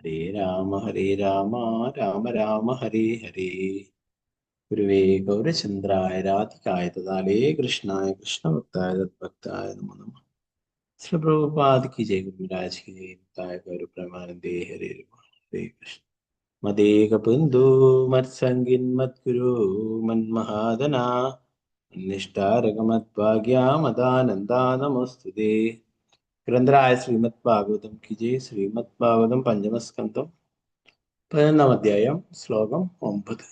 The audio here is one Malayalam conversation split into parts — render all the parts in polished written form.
ഹരേ രാമ രാമ രാമ ഹരേ ഹരേ. ഗുരുവേ ഗൗരചന്ദ്രായ രാധികായ തദാലേ കൃഷ്ണായ കൃഷ്ണഭക്തായ തദ്ഭക്തായ നമോ നമഃ. ശ്രീ പ്രഭുപാദ് की जय, गुरुराज की जय, निताय गौर प्रेमानंदे हरे हरे कृष्ण. मदेक बंधु मत्संगिन मद्गुरु मन्महादना निष्ठारक मद्भाग्या मदानंदा नमोस्तुते. ഗ്രന്ഥരായ ശ്രീമദ് ഭാഗവതം की जय. ശ്രീമദ് ഭാഗവതം പഞ്ചമസ്കന്ധം 11-ാം അധ്യായം ശ്ലോകം 9.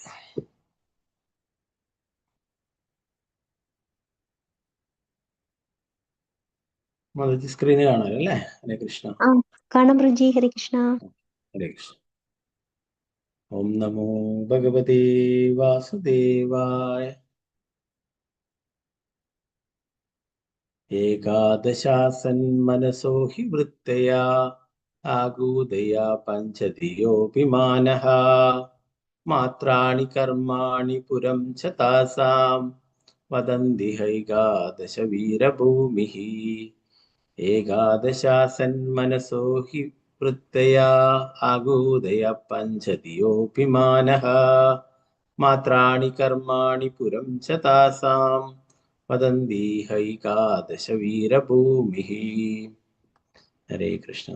സ്ക്രീന് കാണാം അല്ലേ? ഹരേ കൃഷ്ണ. കാണാം പ്രഭുജി. ഹരേ കൃഷ്ണ. ഹരേ കൃഷ്ണ. ഓം നമോ ഭഗവതേ വാസുദേവായ. ഏകാദശാസന്മനസോ ഹി വൃത്തയാ ആഗൂദയാ പഞ്ചധിയോപിമാനഃ മാത്രാണി കർമാണി പുരം ച താസാം വദന്തി ഹൈകാദശ വീരഭൂമിഃ. ഏകാദശാസന്മനസോ ഹി വൃത്തയാ ആഗൂദയ പഞ്ചധിയോപിമാനഃ മാത്രാണി കർമാണി പുരം ച താസാം വദന്തി ഹൈകാദശ വീരഭൂമിഃ. ഹരേ കൃഷ്ണ.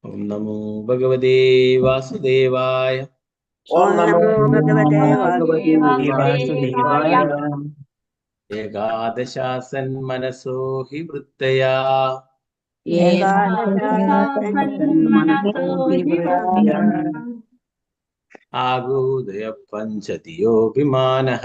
ഓം നമോ ഭഗവതേ വാസുദേവായ. ഓം നമോ ഭഗവതേ വാസുദേവായ. ഏകാദശാസന്മനസോ ഹി വൃത്തയാ ആഗൂദയ പഞ്ചധിയോപിമാനഃ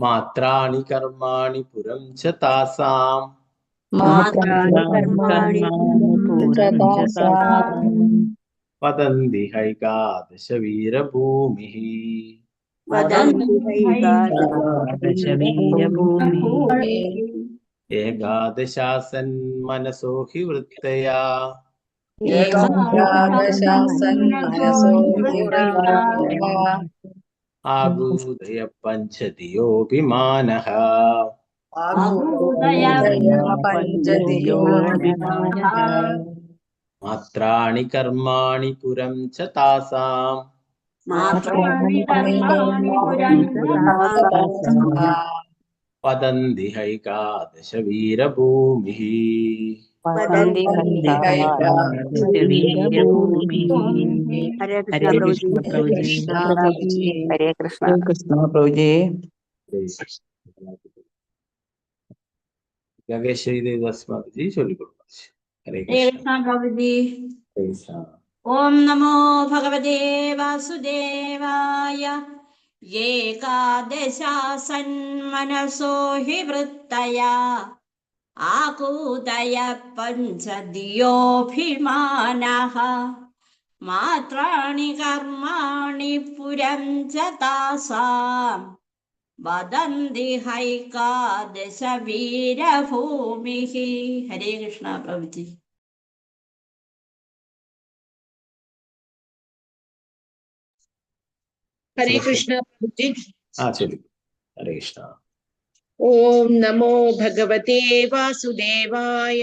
മാത്രാണി കർമാണി പുരം ച താസാം വദന്തി ഹൈകാദശ വീരഭൂമിഃ. ഏകാദശാസന്മനസോ ഹി വൃത്തയാ ആഗൂദയ പഞ്ചധിയോപിമാനഃ മാത്രാണി കർമാണി പുരം ച താസാം വദന്തി ഹൈകാദശ വീരഭൂമിഃ. ഹരേ കൃഷ്ണ പ്രഭുജി. ഗംഗേശ്വരി ചൊല്ലിക്കൊടുക്കും. ഹരേ കൃഷ്ണ പ്രഭുജി. ഓം നമോ ഭഗവതേ വാസുദേവായ. ഏകാദശാസന്മനസോ ഹി വൃത്തയാ ആകൂദയ പഞ്ചധിയോഭിമാനഃ മാത്രാണി കർമാണി പുരം ച താസാം വദന്തി ഹൈകാദശ വീരഭൂമിഃ. ഹരേ കൃഷ്ണ പ്രഭുജി. ഹരേ കൃഷ്ണ പ്രഭുജി. ഹരേ കൃഷ്ണ. ഓം നമോ ഭഗവതേ വാസുദേവായ.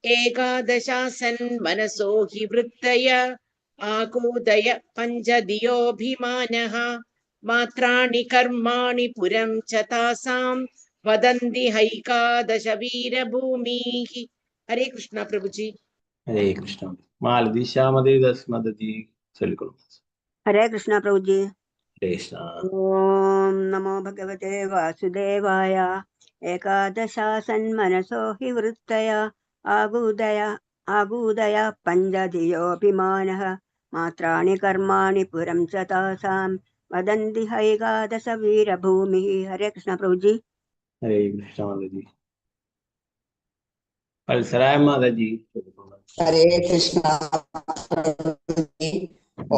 ഏകാദശാസൻ മനസോ ഹി വൃത്തയ ആകൂദയ പഞ്ചധിയോഭിമാനഃ മാത്രാണി കർമാണി പുരം ച താസാം വദന്തി ഹൈകാദശ വീരഭൂമിഃ. ഹരേ കൃഷ്ണ പ്രഭുജി. ഹരേ കൃഷ്ണ. മാലതി ശ്യാമതി ദസ്മദതി ചൊല്ലിക്കൊടുക്കും. ഹരേ കൃഷ്ണ പ്രഭുജി. ഹരേ കൃഷ്ണ. ഓം നമോ ഭഗവതേ വാസുദേവായ. ഏകാദശാസന്മനസോ ഹി വൃത്തയ ആകൂദയ പഞ്ചധിയോഭിമാനഃ മാത്രാണി കർമാണി പുരം ച താസാം വദന്തി ഹൈകാദശ വീരഭൂമിഃ. ഹരേ കൃഷ്ണ പ്രഭുജി. ഹരേ കൃഷ്ണ മാതാജി. വത്സരായ മാതാജി. ഹരേ കൃഷ്ണ.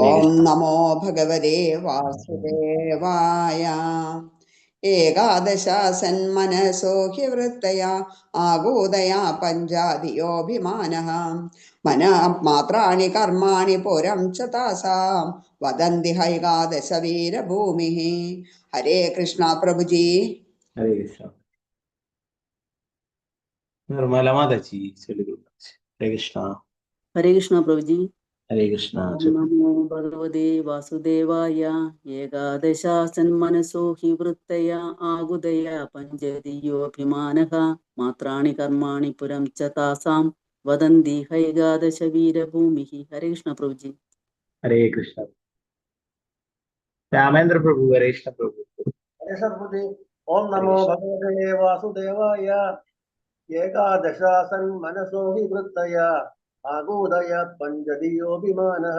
ഓം നമോ ഭഗവതേ വാസുദേവായ. ഏകാദശാസന്മനസോ ഹി വൃത്തയാ ആകൂദയാ പഞ്ചാധിയോഭിമാനഃ മാത്രാണി കർമാണി പുരം ച താസാം വദന്തി ഹൈകാദശ വീരഭൂമി. ഹരേ കൃഷ്ണ പ്രഭുജി. ഹരേ കൃഷ്ണ. നിർമ്മല മാതാജി ചൊല്ലിക്കൊള്ളു. ഹരേ കൃഷ്ണ. ഹരേ കൃഷ്ണ പ്രഭുജി. ഹരേ കൃഷ്ണ. ഓം നമോ ഭഗവതേ വാസുദേവായ. ഏകാദശാസൻ മനസോ ഹി വൃത്തയ ആകുതയ പഞ്ചതിയോഭിമാനഃ മാത്രാണി കർമാണി പുരം ച താസാം വദന്തി ഹൈകാദശ വീരഭൂമിഃ. ഹരേ കൃഷ്ണ പ്രഭുജി. ഹരേ കൃഷ്ണ. രാമേന്ദ്ര പ്രഭു. ഹരേ കൃഷ്ണ പ്രഭു. ഓം നമോ ഭഗവതേ വാസുദേവായ. ഏകാദശാസൻ മനസോ ഹി വൃത്തയ ആകൂദയ പഞ്ചദിയോഭിമാനഃ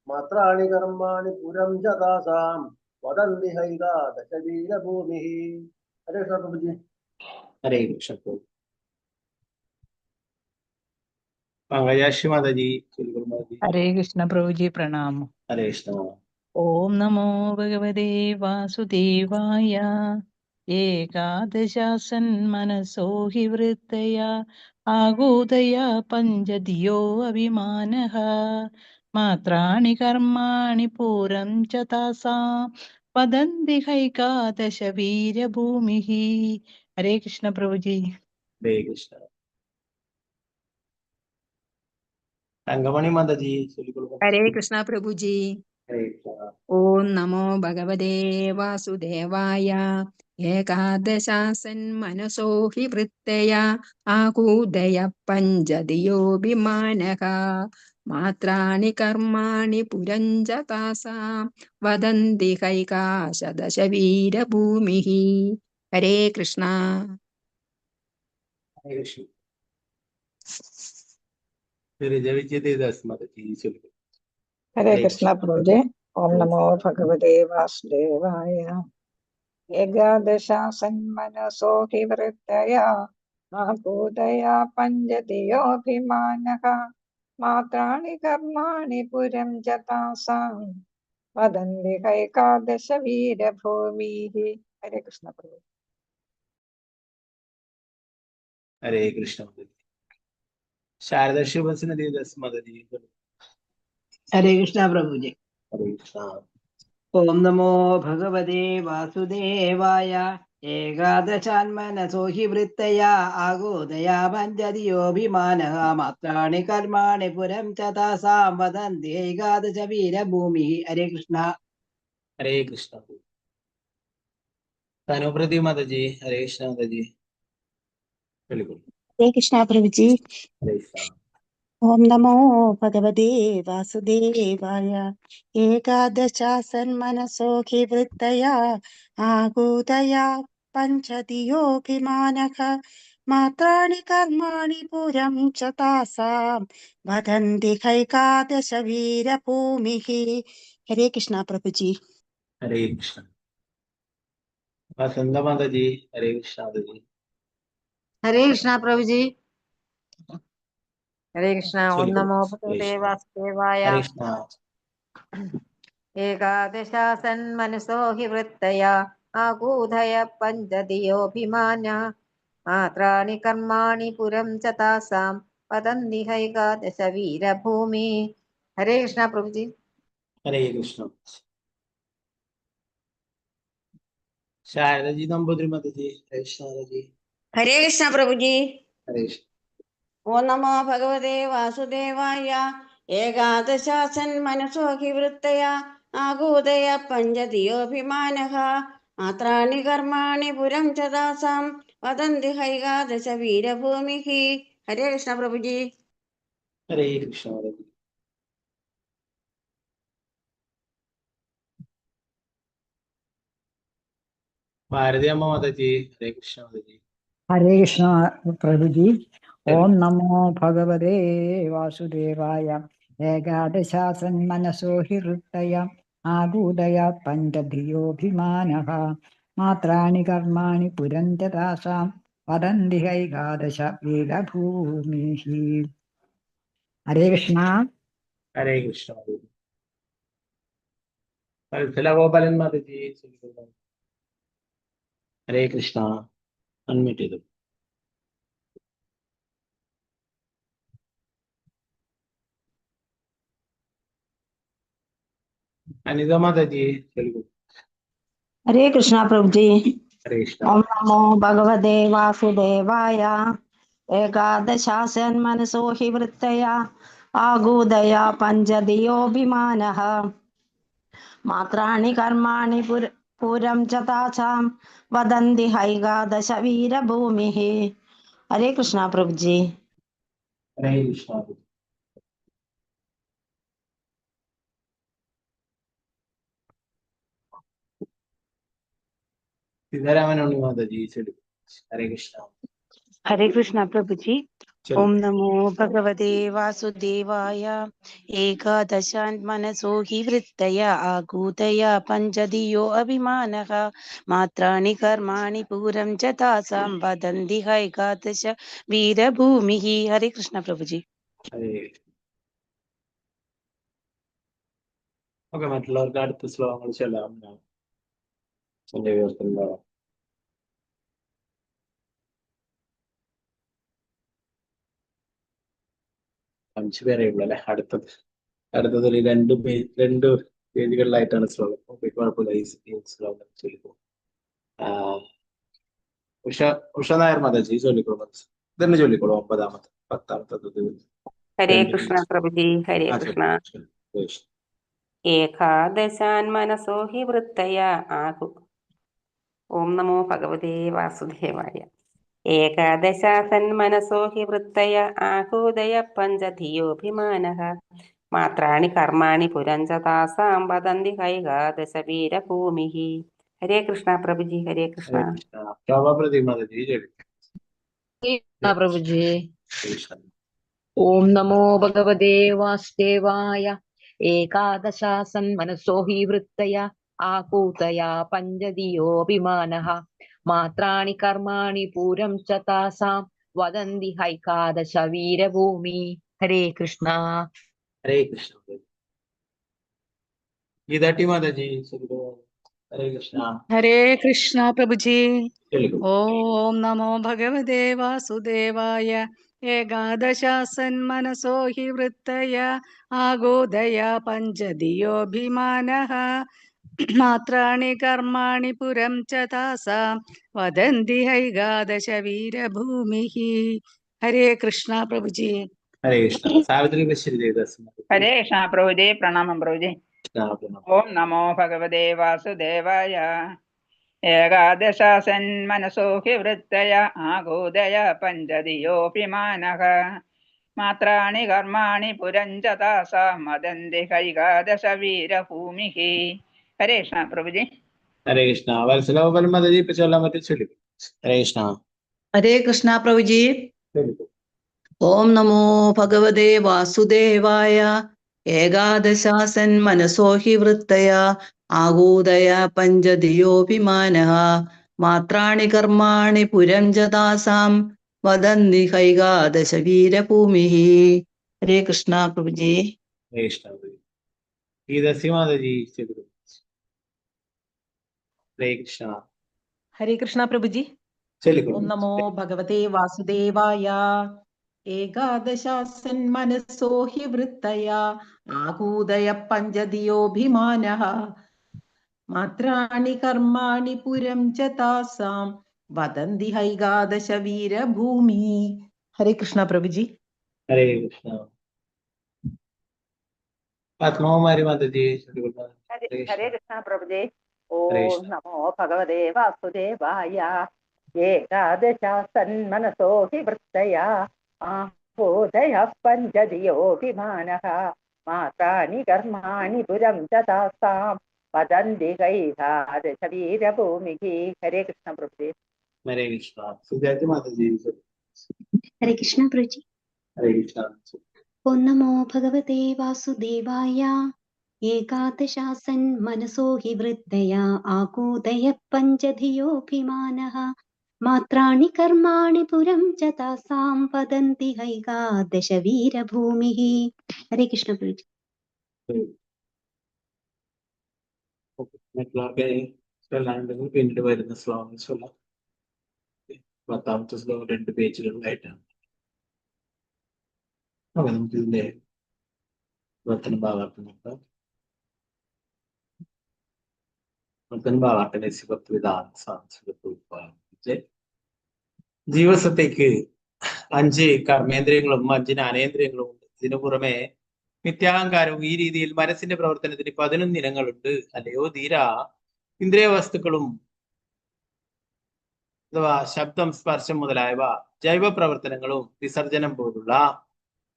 മാത്രാണി കർമാണി പുരം ച താസാം വദന്തി ഹൈകാദശ വീരഭൂമിഃ. ഹരേ കൃഷ്ണ പ്രഭുജി. ഹരേ കൃഷ്ണ പ്രഭു. പങ്കജാക്ഷി മാതാജി ചൊല്ലിക്കൊള്ളു മാതാജി. ഹരേ കൃഷ്ണ പ്രഭുജി പ്രണാമം. ഹരേ കൃഷ്ണ. ഓം നമോ ഭഗവതേ വാസുദേവായ. ഏകാദശാസൻ മനസോ ഹി വൃത്തയ ആകൂതയ പഞ്ചദിയോ അഭിമാനഃ മാത്രാണി കർമാണി പൂരം ച താസാം വദന്തി ഹൈകാദശ വീരഭൂമിഃ. ഹരേ കൃഷ്ണ പ്രഭുജി. ഹരേ കൃഷ്ണ. തങ്കമണി മാതാജി ചൊല്ലിക്കൊള്ളു. ഹരേ കൃഷ്ണ പ്രഭുജി. ഹരേ കൃഷ്ണ. ഓം നമോ ഭഗവതേ വാസുദേവായ. ഏകാദശാസൻ മനസോ ഹി വൃത്തയ ആകൂദയ പഞ്ചദിയോഭിമാനഃ മാത്രാണി കർമാണി പുരം ച താസാം വദന്തി ഹൈകാദശ വീരഭൂമിഃ. ഹരേ കൃഷ്ണ. ഹരേ കൃഷ്ണ. വിജയദേവദാസ് മാതാജി ചൊല്ലിക്കൊള്ളു. ഹരേ കൃഷ്ണ പ്രഭുജി. ഓം നമോ ഭഗവതേ വാസുദേവായ. ഏകാദശാസൻ മനസോ ഹി വൃത്തയ ആകൂദയ പഞ്ചദിയോഭിമാനഃ മാത്രാണി കർമാണി പുരം ച താസാം വദന്തി ഹൈകാദശ വീരഭൂമിഃ. ഹരേ കൃഷ്ണ പ്രഭു. ഹരേ കൃഷ്ണ മാതാജി. ശാരദ ശിവസന ദേവദാസ് മാതാജി. ഹരേ കൃഷ്ണ പ്രഭുജി. ഹരേ കൃഷ്ണ. ഓം നമോ ഭഗവതേ വാസുദേവായ. ഏകാദശാന്മനസോ ഹി വൃത്തയ ആകൂദയ പഞ്ചദിയോഭിമാനഃ മാത്രാണി കർമാണി പുരം ച താസാം വദന്തി ഏകാദശ വീരഭൂമിഃ. ഹരേ കൃഷ്ണ. ഹരേ കൃഷ്ണ. തനുപ്രതി മാതാജി. ഹരേ കൃഷ്ണ മാതാജി ചൊല്ലിക്കൊള്ളു. ഹരേ കൃഷ്ണ പ്രഭുജി. ഹരേ കൃഷ്ണ. ഓം നമോ ഭഗവതേ വാസുദേവായ. ഏകാദശാസൻ മനസോ ഹി വൃത്തയ ആകൂദയ പഞ്ചദിയോഭിമാനഃ മാത്രാണി കർമാണി പുരം ച താസാം വദന്തി ഹൈകാദശ വീരഭൂമിഃ. ഹരേ കൃഷ്ണ പ്രഭുജി. ഹരേ കൃഷ്ണ. വസന്ത മാതാജി. ഹരേ കൃഷ്ണ മാതാജി. ഹരേ കൃഷ്ണ പ്രഭുജി. ഹരേ കൃഷ്ണ. ഓം നമോ ഭഗവതേ വാസുദേവായ. ഹരേ കൃഷ്ണ. ഏകാദശാസൻ മനസോ ഹി വൃത്തയ ആകൂദയ പഞ്ചദിയോഭിമാനഃ മാത്രാണി കർമാണി പുരം ച താസാം വദന്തി ഹൈകാദശ വീരഭൂമിഃ. ഹരേ കൃഷ്ണ പ്രഭുജി. ഹരേ കൃഷ്ണ. ശാരദജി നമ്പൂതിരി മാതാജി. ഹരേ കൃഷ്ണ മാതാജി. ഹരേ കൃഷ്ണ പ്രഭുജി. ഹരേ കൃഷ്ണ. ഓം നമോ ഭഗവതേ വാസുദേവായ. ഏകാദശാസൻ മനസോ ഹി വൃത്തയ ആകൂദയ പഞ്ചദിയോഭിമാനഃ മാത്രാണി കർമാണി പുരം ച താസാം വദന്തി ഹൈകാദശ വീരഭൂമിഃ. ഹരേ കൃഷ്ണ പ്രഭുജി. ഹരേ കൃഷ്ണ മാതാജി. ഭാരതി അമ്മ മാതാജി. ഹരേ കൃഷ്ണ മാതാജി. ഹരേ കൃഷ്ണ പ്രഭുജി. ഓം നമോ ഭഗവതേ വാസുദേവായ. ഏകാദശാസൻ മനസോ ഹി വൃത്തയ ആകൂദയ പഞ്ചധിയോഭിമാനഃ മാത്രാണി കർമാണി പുരം ച താസാം വദന്തി ഹൈകാദശ വീരഭൂമിഃ. ഹരേ കൃഷ്ണ. ഹരേ കൃഷ്ണ മാതാജി. വത്സല ഗോപാലൻ മാതാജി. ഹരേ കൃഷ്ണ. അൺമ്യൂട്ട് ചെയ്തു. अनिता माता जी तेलुगु। हरे कृष्णा प्रभु जी। हरे कृष्णा। ओम नमो भगवते वासुदेवाय। एकादशासन मनसो हि वृत्तया आगूदया पंचदियोभिमानः मात्राणि कर्माणि पुरं च तासां वदन्ति हैगादश वीरभूमिः। हरे कृष्णा प्रभु जी। हरे कृष्णा। सीतारामन माता जी तेलुगु। हरे कृष्णा। हरे कृष्णा प्रभु जी। चलो। ओम नमो भगवते वासुदेवाय। एकादशान् मनसो हि वृत्तय आकूतय पञ्चदियो अभिमानः मात्राणि कर्माणि पूरं च तासां वदन्ति हैकादश वीरभूमिः। हरे कृष्ण प्रभु जी। हरे। ഓക്കെ, മറ്റുള്ളവർക്ക് അടുത്ത ശ്ലോകങ്ങൾ ചൊല്ലാം. എന്റെ വിവർത്തനം 5 പേരേ ഉള്ളൂ അല്ലെ. അടുത്തതൊരു 2 വേദികളിലായിട്ടാണ് ശ്ലോകം. ഓക്കെ, കുഴപ്പമില്ല. ഈ ശ്ലോകം ചൊല്ലിക്കോ. ഉഷ നായർ മാതാജി ചൊല്ലിക്കോളൂ. ഇതന്നെ ചൊല്ലിക്കോളൂ. 9-ാമത്തെ 10-ാമത്തെ ഹരേ കൃഷ്ണ പ്രഭുജി. ഹരേ കൃഷ്ണ. ഏകാദശാൻ മനസോ ഹി വൃത്തയ ആകു. ഓം നമോ ഭഗവതേ വാസുദേവായ. ഏകാദശാസൻ മനസോ ഹി വൃത്തയ ആഹൂദയ പഞ്ചധിയോഭിമാനഃ മാത്രാണി കർമാണി പുരഞ്ച താസാം വദന്തി ഹൈകാദശ വീരഭൂമിഃ. ഹരേ കൃഷ്ണ പ്രഭുജി. ഹരേ കൃഷ്ണ. प्रभुजी। ओम नमो भगवते वासुदेवाय। एकादशासन् मनसो हि वृत्तया आकूतया पञ्चदियोऽभिमानः मात्राणि कर्माणि पूरं च तासां वदन्ति हैकादश वीरभूमि। हरे कृष्णा। हरे कृष्ण। गीताटी माताजी चलो। हरे कृष्णा। हरे कृष्णा प्रभु जी। तेलुगु। ओम नमो भगवते वासुदेवाय। एकादशासन् मनसो हि वृत्तय आगोदय पञ्चदियोभिमानः मात्राणि कर्माणि पुरं च तासां वदन्ति हैगादश वीरभूमिः। हरे कृष्णा प्रभु जी। हरे कृष्णा। सावित्री बशीरी देवदास। हरे कृष्णा प्रभुजी। प्रणाम प्रभुजी। ओम नमो भगवते वासुदेवाय। एकादशासन् मनसो हि वृत्तय आगोदय पञ्चदियोऽभिमानः मात्राणि कर्माणि पुरं च तासां वदन्ति हैकादश वीरभूमिः. हरे कृष्णा प्रभुजी। हरे कृष्णा। वत्सलोपल माताजी पे चला मत चलिए। हरे कृष्णा। हरे कृष्णा प्रभु जी। ओम नमो भगवते वासुदेवाय। एकादशासन् मनसो हि वृत्तया आगूदय पञ्चदियोऽभिमानः मात्राणि कर्माणि पुरं च तासां वदन्ति हैकादश वीरभूमिः। हरे कृष्णा प्रभु जी। हरे कृष्णा। गीतासी माताजी चलो। हरे कृष्णा। हरे कृष्णा प्रभु जी। ओम नमो भगवते वासुदेवाय। एकादशासन् मनसो हि वृत्तया आकूदय पञ्चदियोऽभिमानः मात्राणि कर्माणि पुरं च तासां वदन्ति हैगादश वीरभूमि। हरे कृष्णा प्रभु जी। हरे कृष्णा। पद्मावती माताजी चलो। हरे कृष्णा प्रभु जी। ओम नमो भगवते वासुदेवाय। एकादशासन् मनसो हि वृत्तया आहोदय पञ्चदियोऽभिमानः मात्राणि कर्माणि पुरं च तासां वदन्ति हैकादश वीरभूमिः। हरे कृष्ण प्रभु जी। हरे कृष्णा। सुजाति माताजी। हरे कृष्णा प्रभु जी। हरे कृष्णा। ओम नमो भगवते वासुदेवाय। एकादशासन् मनसो हि वृत्तया आकूदय पञ्चधियोऽभिमानः मात्राणि कर्माणि पुरं च तासां वदन्ति हैकादश वीरभूमिः। हरे कृष्ण प्रभु जी। മറ്റുള്ളവർക്ക് പിന്നീട് വരുന്ന ശ്ലോകങ്ങൾ ചൊല്ലാം. 10-ാമത്തെ ശ്ലോകം 2 പേജുകളിലായിട്ടാണ്. നമുക്ക് ഇതിന്റെ വർത്തന ഭാഗത്ത് നോക്കാം. ജീവിതത്തേക്ക് 5 കർമ്മേന്ദ്രിയങ്ങളും 5 ജ്ഞാനേന്ദ്രിയങ്ങളും ഉണ്ട്. ഇതിനു പുറമെ മിഥ്യാഹങ്കാരവും ഈ രീതിയിൽ മനസ്സിന്റെ പ്രവർത്തനത്തിന് 11 ഇനങ്ങളുണ്ട്. അല്ലയോ ധീര, ഇന്ദ്രിയ വസ്തുക്കളും അഥവാ ശബ്ദം, സ്പർശം മുതലായവ ജൈവ പ്രവർത്തനങ്ങളും വിസർജനം പോലുള്ള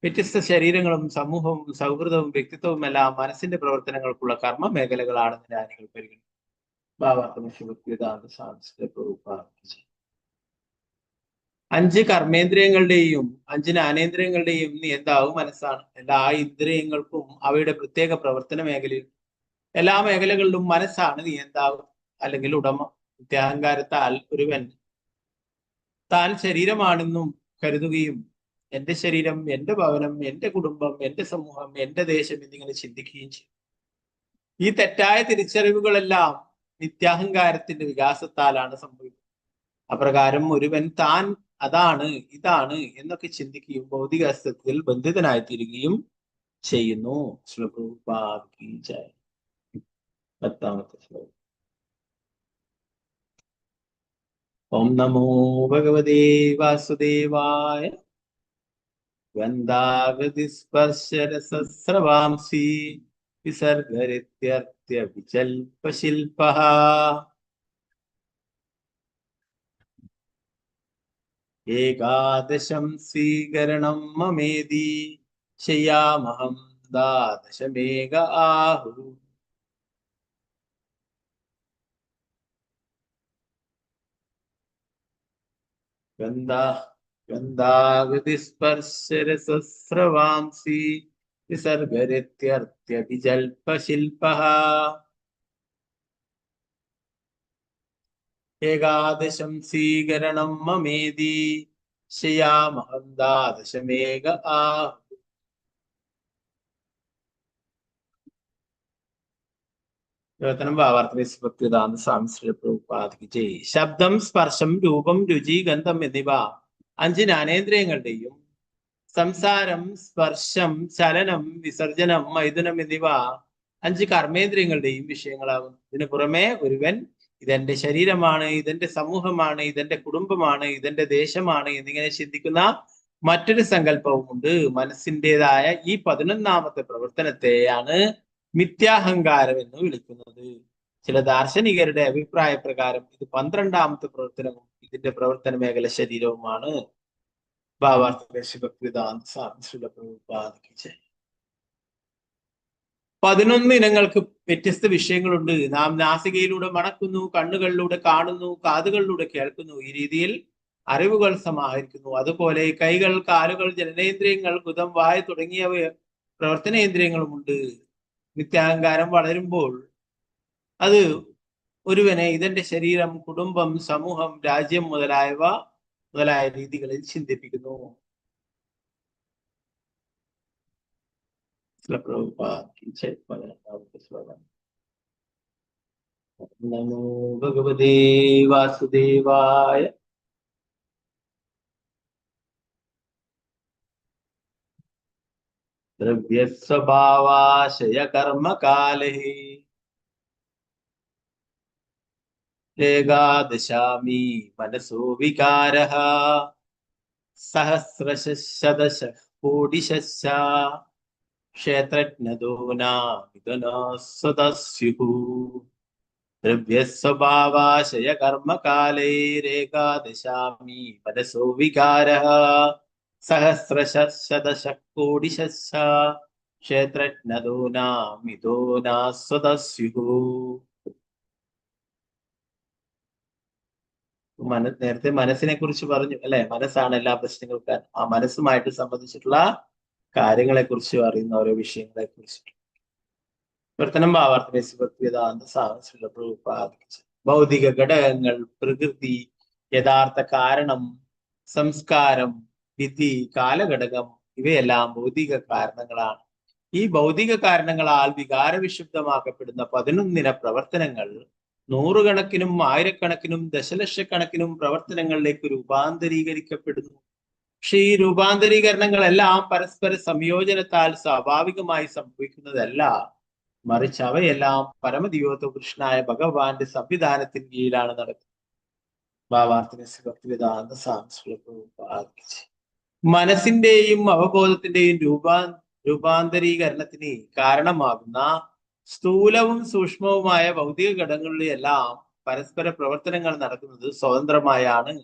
വ്യത്യസ്ത ശരീരങ്ങളും സമൂഹവും സൗഹൃദവും വ്യക്തിത്വവും എല്ലാം മനസ്സിന്റെ പ്രവർത്തനങ്ങൾക്കുള്ള കർമ്മ മേഖലകളാണ് ജ്ഞാനികൾ പരിഗണിക്കുന്നത്. അഞ്ച് കർമ്മേന്ദ്രിയങ്ങളുടെയും 5 ജ്ഞാനേന്ദ്രിയങ്ങളുടെയും നിയന്താവ് മനസ്സാണ്. എല്ലാ ഇന്ദ്രിയങ്ങൾക്കും അവയുടെ പ്രത്യേക പ്രവർത്തന മേഖലയിൽ എല്ലാ മേഖലകളിലും മനസ്സാണ് നിയന്താവ് അല്ലെങ്കിൽ ഉടമ. നിത്യാഹങ്കാരത്താൽ ഒരുവൻ താൻ ശരീരമാണെന്നും കരുതുകയും എന്റെ ശരീരം, എന്റെ ഭവനം, എന്റെ കുടുംബം, എന്റെ സമൂഹം, എന്റെ ദേശം എന്നിങ്ങനെ ചിന്തിക്കുകയും ചെയ്യും. ഈ തെറ്റായ തിരിച്ചറിവുകളെല്ലാം നിത്യാഹങ്കാരത്തിന്റെ വികാസത്താലാണ് സംഭവിക്കുന്നത്. അപ്രകാരം ഒരുവൻ താൻ അതാണ്, ഇതാണ് എന്നൊക്കെ ചിന്തിക്കുകയും ഭൗതിക അസ്തിത്വത്തിൽ ബന്ധിതനായി തീരുകയും ചെയ്യുന്നു. ശ്ലോകം 10ാമത്തെ ശ്ലോകം. ഓം നമോ ഭഗവതേ വാസുദേവായ. ഗന്ധാഗതി സ്പർശരസസ്രവാംസി വിസർഗരിത്യർത്യ വിചൽപശില്പഃ. ഏകാദശം സ്വീകരണം മമേതി ശയ്യാമഹം ദ്വാദശമേക ആഹു. ഗന്ധാഗതി സ്പർശരസസ്രവാംസി വിസർഗരിത്യർത്യ വിചൽപശില്പഃ. ഏകാദശം സ്വീകരണം മമേതി ശയ്യാമഹം ദ്വാദശമേക ആഹു. ഭാവാർത്ഥ സ്വാമി ശ്രീ പ്രഭുപാദ് ജയ്. ശബ്ദം, സ്പർശം, രൂപം, രുചി, ഗന്ധം എന്നിവ 5 ജ്ഞാനേന്ദ്രിയങ്ങളുടെയും സംസാരം, സ്പർശം, ചലനം, വിസർജനം, മൈഥുനം എന്നിവ 5 കർമ്മേന്ദ്രിയങ്ങളുടെയും വിഷയങ്ങളാകുന്നു. ഇതിനു പുറമെ ഒരുവൻ ഇതെന്റെ ശരീരമാണ്, ഇതെന്റെ സമൂഹമാണ്, ഇതെന്റെ കുടുംബമാണ്, ഇതെന്റെ ദേശമാണ് എന്നിങ്ങനെ ചിന്തിക്കുന്ന മറ്റൊരു സങ്കല്പവുമുണ്ട്. മനസ്സിൻ്റെതായ ഈ 11ാമത്തെ പ്രവർത്തനത്തെയാണ് മിഥ്യാഹങ്കാരം എന്ന് വിളിക്കുന്നത്. ചില ദാർശനികരുടെ അഭിപ്രായ പ്രകാരം ഇത് 12ാമത്തെ പ്രവർത്തനവും ഇതിന്റെ പ്രവർത്തന മേഖല ശരീരവുമാണ്. ഭാവാർത്ഥ 11 ഇനങ്ങൾക്ക് വ്യത്യസ്ത വിഷയങ്ങളുണ്ട്. നാം നാസികയിലൂടെ മണക്കുന്നു, കണ്ണുകളിലൂടെ കാണുന്നു, കാതുകളിലൂടെ കേൾക്കുന്നു. ഈ രീതിയിൽ അറിവുകൾ സമാഹരിക്കുന്നു. അതുപോലെ കൈകൾ, കാലുകൾ, ജനനേന്ദ്രിയങ്ങൾ, ഗുദം, വായ തുടങ്ങിയവ പ്രവർത്തനേന്ദ്രിയങ്ങളുമുണ്ട്. നിത്യാഹങ്കാരം വളരുമ്പോൾ അത് ഒരുവനെ ഇതെന്റെ ശരീരം, കുടുംബം, സമൂഹം, രാജ്യം മുതലായ രീതികളിൽ ചിന്തിപ്പിക്കുന്നു. നമോ ഭഗവതേ വാസുദേവായ. ദ്രവ്യസ്വഭാവാശയ കർമ്മകാലേ ഏകാദശാമി മനസോ വികാരഃ സഹസ്രശതശഃ കോടിശശ്ച ക്ഷേത്രജ്ഞദോ നാമിദനസ്വതസ്യുഃ. ദ്രവ്യസ്വഭാവാശയ കർമ്മകാലൈരേകാദശാമി മനസോ വികാരഃ സഹസ്രശതശഃ കോടിശശ്ച ക്ഷേത്രജ്ഞദോ നാമിദനസ്വതസ്യുഃ. നേരത്തെ മനസ്സിനെ കുറിച്ച് പറഞ്ഞു അല്ലെ. മനസ്സാണ് എല്ലാ പ്രശ്നങ്ങൾക്കും. ആ മനസ്സുമായിട്ട് സംബന്ധിച്ചിട്ടുള്ള കാര്യങ്ങളെ കുറിച്ച് അറിയുന്ന ഓരോ വിഷയങ്ങളെ കുറിച്ച് പ്രവർത്തനം ഭൗതിക ഘടകങ്ങൾ, പ്രകൃതി, യഥാർത്ഥ കാരണം, സംസ്കാരം, വിധി, കാലഘടകം ഇവയെല്ലാം ഭൗതിക കാരണങ്ങളാണ്. ഈ ഭൗതിക കാരണങ്ങളാൽ വികാരവിശുദ്ധമാക്കപ്പെടുന്ന 11 പ്രവർത്തനങ്ങൾ നൂറുകണക്കിനും ആയിരക്കണക്കിനും ദശലക്ഷക്കണക്കിനും പ്രവർത്തനങ്ങളിലേക്ക് രൂപാന്തരീകരിക്കപ്പെടുന്നു. പക്ഷെ ഈ രൂപാന്തരീകരണങ്ങളെല്ലാം പരസ്പര സംയോജനത്താൽ സ്വാഭാവികമായി സംഭവിക്കുന്നതല്ല. മറിച്ച് അവയെല്ലാം പരമദിവ്യോത്ത കൃഷ്ണനായ ഭഗവാന്റെ സംവിധാനത്തിന് കീഴിലാണ് നടക്കുന്നത്. ഭക്തിവേദാന്ത സ്വാമി മനസ്സിന്റെയും അവബോധത്തിന്റെയും രൂപാന്തരീകരണത്തിന് കാരണമാകുന്ന സ്ഥൂലവും സൂക്ഷ്മവുമായ ഭൗതിക ഘടകങ്ങളിലെല്ലാം പരസ്പര പ്രവർത്തനങ്ങൾ നടക്കുന്നത് സ്വതന്ത്രമായാണ്.